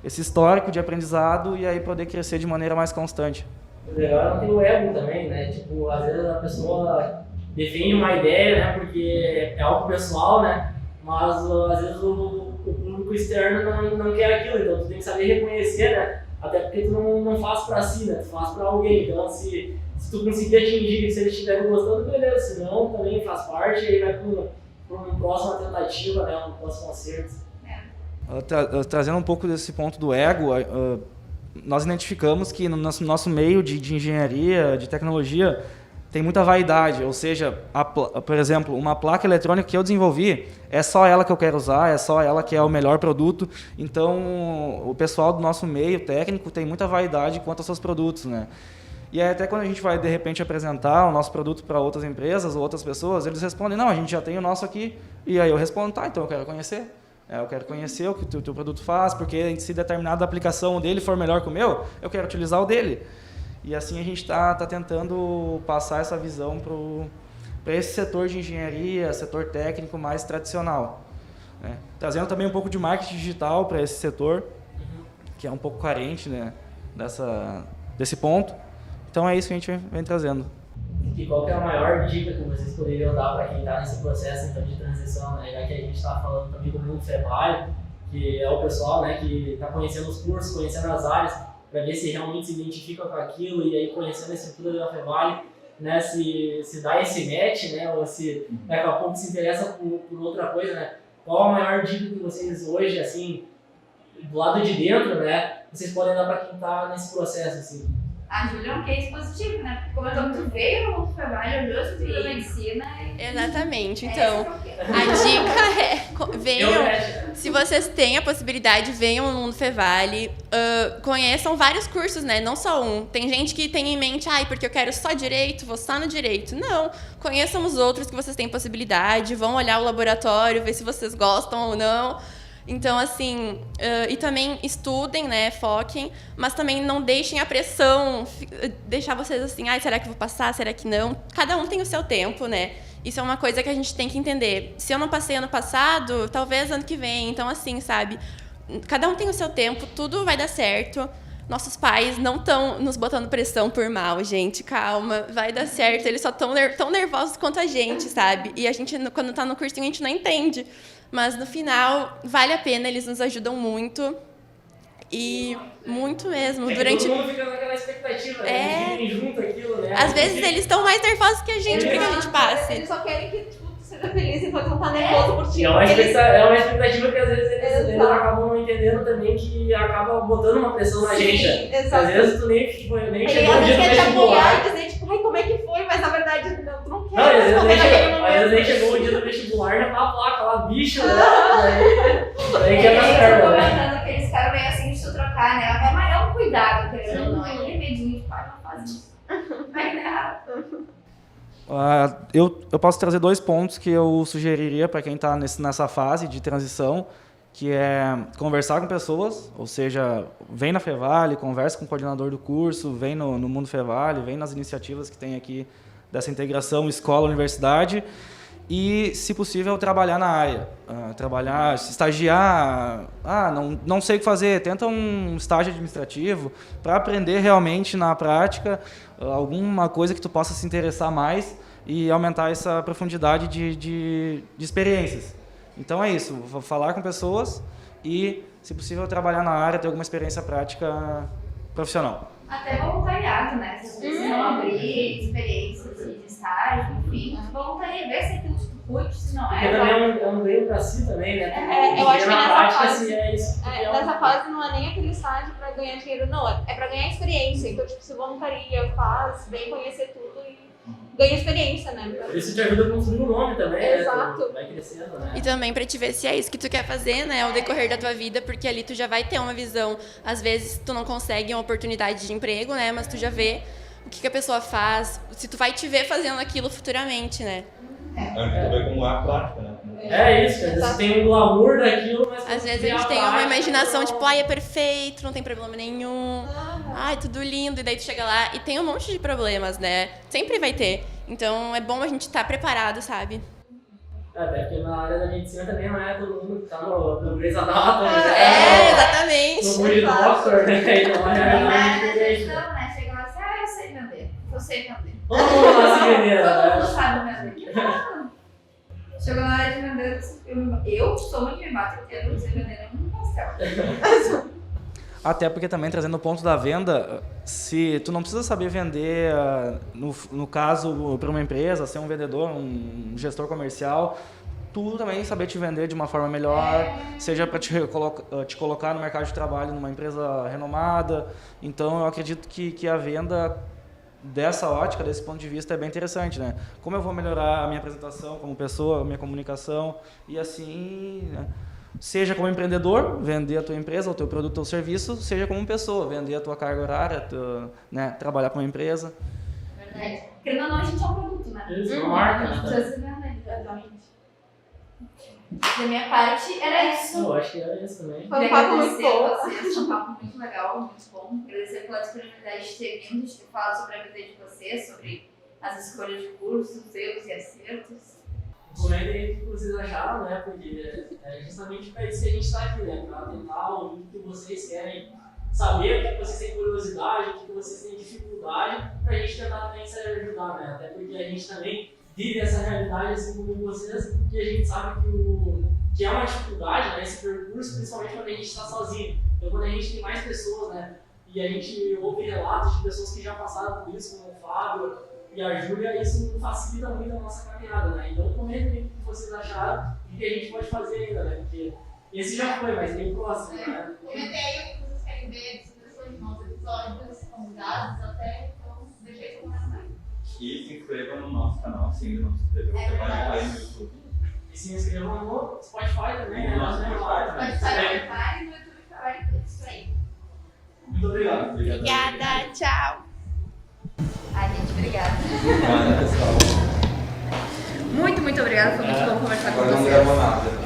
esse histórico de aprendizado e aí poder crescer de maneira mais constante. O legal é ter o ego também, né? Tipo, às vezes a pessoa defende uma ideia, né? Porque é algo pessoal, né? Mas às vezes o público externo não quer aquilo, então tu tem que saber reconhecer, né? Até porque tu não faz pra si, né? Tu faz pra alguém. Então, se tu conseguir atingir, se eles estiverem gostando, beleza. Se não, também faz parte e aí vai pra uma próxima tentativa, né? Um próximo acerto. Trazendo um pouco desse ponto do ego, nós identificamos que no nosso meio de engenharia, de tecnologia, tem muita vaidade, ou seja, por exemplo, uma placa eletrônica que eu desenvolvi, é só ela que eu quero usar, é só ela que é o melhor produto. Então, o pessoal do nosso meio técnico tem muita vaidade quanto aos seus produtos, né? E aí, até quando a gente vai, de repente, apresentar o nosso produto para outras empresas ou outras pessoas, eles respondem, não, a gente já tem o nosso aqui. E aí eu respondo, tá, então eu quero conhecer. Eu quero conhecer o que o teu produto faz, porque se determinada aplicação dele for melhor que o meu, eu quero utilizar o dele. E assim a gente está tentando passar essa visão para esse setor de engenharia, setor técnico mais tradicional, né? Trazendo também um pouco de marketing digital para esse setor, que é um pouco carente, né, desse ponto. Então é isso que a gente vem trazendo. E qual que é a maior dica que vocês poderiam dar para quem está nesse processo então, de transição, né? Já que a gente está falando também do mundo Fevale, que é o pessoal, né, que está conhecendo os cursos, conhecendo as áreas, para ver se realmente se identifica com aquilo e aí conhecendo a estrutura da Fevale, né, se dá esse match, né, ou se daqui a pouco se interessa por outra coisa, né? Qual a maior dica que vocês hoje, assim, do lado de dentro, né, vocês podem dar para quem está nesse processo, assim? A Júlia é um case positivo, né? Porque como eu tô, tu veio no mundo trabalho, olhou a estrutura da medicina e... Exatamente. Então, a dica é, venham, se vocês têm a possibilidade, venham no mundo Fevale, conheçam vários cursos, né? Não só um. Tem gente que tem em mente, porque eu quero só direito, vou só no direito. Não, conheçam os outros que vocês têm possibilidade, vão olhar o laboratório, ver se vocês gostam ou não. Então, assim, e também estudem, né, foquem, mas também não deixem a pressão deixar vocês assim, será que eu vou passar, será que não? Cada um tem o seu tempo, né? Isso é uma coisa que a gente tem que entender. Se eu não passei ano passado, talvez ano que vem. Então, assim, sabe, cada um tem o seu tempo, tudo vai dar certo. Nossos pais não estão nos botando pressão por mal, gente, calma, vai dar certo. Eles só estão tão nervosos quanto a gente, sabe? E a gente, quando tá no cursinho, a gente não entende. Mas no final, vale a pena, eles nos ajudam muito. E muito mesmo. Durante... Todo mundo fica naquela expectativa, né? De junto aquilo, né? Às vezes eles estão mais nervosos que a gente, porque a gente passe. Eles só querem que tu seja feliz, então não tá nervoso por ti. É uma expectativa que às vezes eles acabam não entendendo também, que acaba botando uma pressão na gente. Exato. Às vezes tu nem chegou um dia no quer te apoiar vestibular. e dizer, tipo, como é que foi? Mas na verdade, não, tu não quer. Não, às responder vezes nem chegou o dia do vestibular, já tá a placa lá, bicho, né? Daí que é mais perto, né? Comentando que eles ficaram meio assim de se trocar, né? É um cuidado, querendo ou não. É aquele medinho de pai, não faz isso. Vai dar. Eu posso trazer 2 pontos que eu sugeriria para quem está nessa fase de transição, que é conversar com pessoas, ou seja, vem na Fevale, conversa com o coordenador do curso, vem no Mundo Fevale, vem nas iniciativas que tem aqui dessa integração escola-universidade e, se possível, trabalhar na área, trabalhar, estagiar, não sei o que fazer, tenta um estágio administrativo para aprender realmente na prática alguma coisa que tu possa se interessar mais e aumentar essa profundidade de experiências. Então é isso, vou falar com pessoas e, se possível, trabalhar na área, ter alguma experiência prática profissional. Até voluntariado, né? Se vocês precisam abrir experiências de estágio, enfim, voluntaria, ver se aquilo te curte, se não Porque é. também é um ganho pra si também, né? Eu acho que na nessa prática, fase, se é isso. nessa fase não é nem aquele estágio pra ganhar dinheiro, não. É pra ganhar experiência. Então, tipo, se voluntaria, faz, vem conhecer tudo e ganha experiência, né? Isso te ajuda a construir um nome também, Exato. né? Tu vai crescendo, né? E também pra te ver se é isso que tu quer fazer, né, ao decorrer da tua vida, porque ali tu já vai ter uma visão. Às vezes tu não consegue uma oportunidade de emprego, né, mas tu já vê o que a pessoa faz, se tu vai te ver fazendo aquilo futuramente, né. Antes de ver como é a prática, né? É isso, às vezes você tem um glamour daquilo, mas... Às vezes a gente tem uma imaginação, tipo, é perfeito, não tem problema nenhum, tudo lindo, e daí tu chega lá e tem um monte de problemas, né, sempre vai ter. Então é bom a gente estar preparado, sabe? Até porque na área da medicina também não é todo mundo que tá no Grey's Anatomy, Exatamente. no Good Doctor, né? Então é Nada de diferente. gestão, né? Chega lá assim, eu sei vender. Eu sei vender. Todo mundo lá se vender, Todo né? mundo sabe vender. Que nada. Chegou na hora de vender, eu sou muito me bato inteiro, não sei vender nenhum pastel. Até porque também, trazendo o ponto da venda, se tu não precisa saber vender, no caso, para uma empresa, ser um vendedor, um gestor comercial, tu também saber te vender de uma forma melhor, seja para te colocar no mercado de trabalho numa empresa renomada. Então, eu acredito que a venda dessa ótica, desse ponto de vista, é bem interessante, né? Como eu vou melhorar a minha apresentação como pessoa, a minha comunicação, e assim, né? Seja como empreendedor, vender a tua empresa, o teu produto ou serviço, seja como pessoa, vender a tua carga horária, né? Trabalhar com uma empresa. Verdade. Querendo ou não, a gente é um produto, né? Isso, uma marca, A gente né? precisa se vender, exatamente. Da minha parte, era isso. Eu acho que era isso também. Foi um papo muito Queria bom. agradecer a vocês, foi um papo muito legal, muito bom. Agradecer pela disponibilidade de ter vindo, de ter falado sobre a vida de vocês, sobre as escolhas de cursos, erros e acertos. Comentem o que vocês acharam, né? Porque é justamente para isso que a gente está aqui, né? Para tentar ouvir o que vocês querem saber, o que vocês têm curiosidade, o que vocês têm dificuldade, para a gente tentar também se ajudar, né? Até porque a gente também vive essa realidade assim como vocês, que a gente sabe que é uma dificuldade, né? Esse percurso, principalmente quando a gente está sozinho. Então, quando a gente tem mais pessoas, né? E a gente ouve relatos de pessoas que já passaram por isso, como o Fábio e a Júlia, isso facilita muito a nossa caminhada, né? Então, comentem o que vocês acharam e o que a gente pode fazer ainda, né? Porque esse já foi, mas tem o próximo, né? Comentei aí o que vocês querem ver, sugestões de novos episódios, convidados até, então deixei esse comentário. E se inscreva no nosso canal, se ainda não se inscreveu, você vai lá no YouTube. E se inscrevam no Spotify também, né? No Nós temos lá. Pode sair no ar e no YouTube trabalho tudo isso aí. Muito obrigado. Obrigada, tchau. Ai, gente, obrigada. Obrigado, pessoal. Muito obrigada, foi muito bom conversar com Agora não vocês. gravou nada.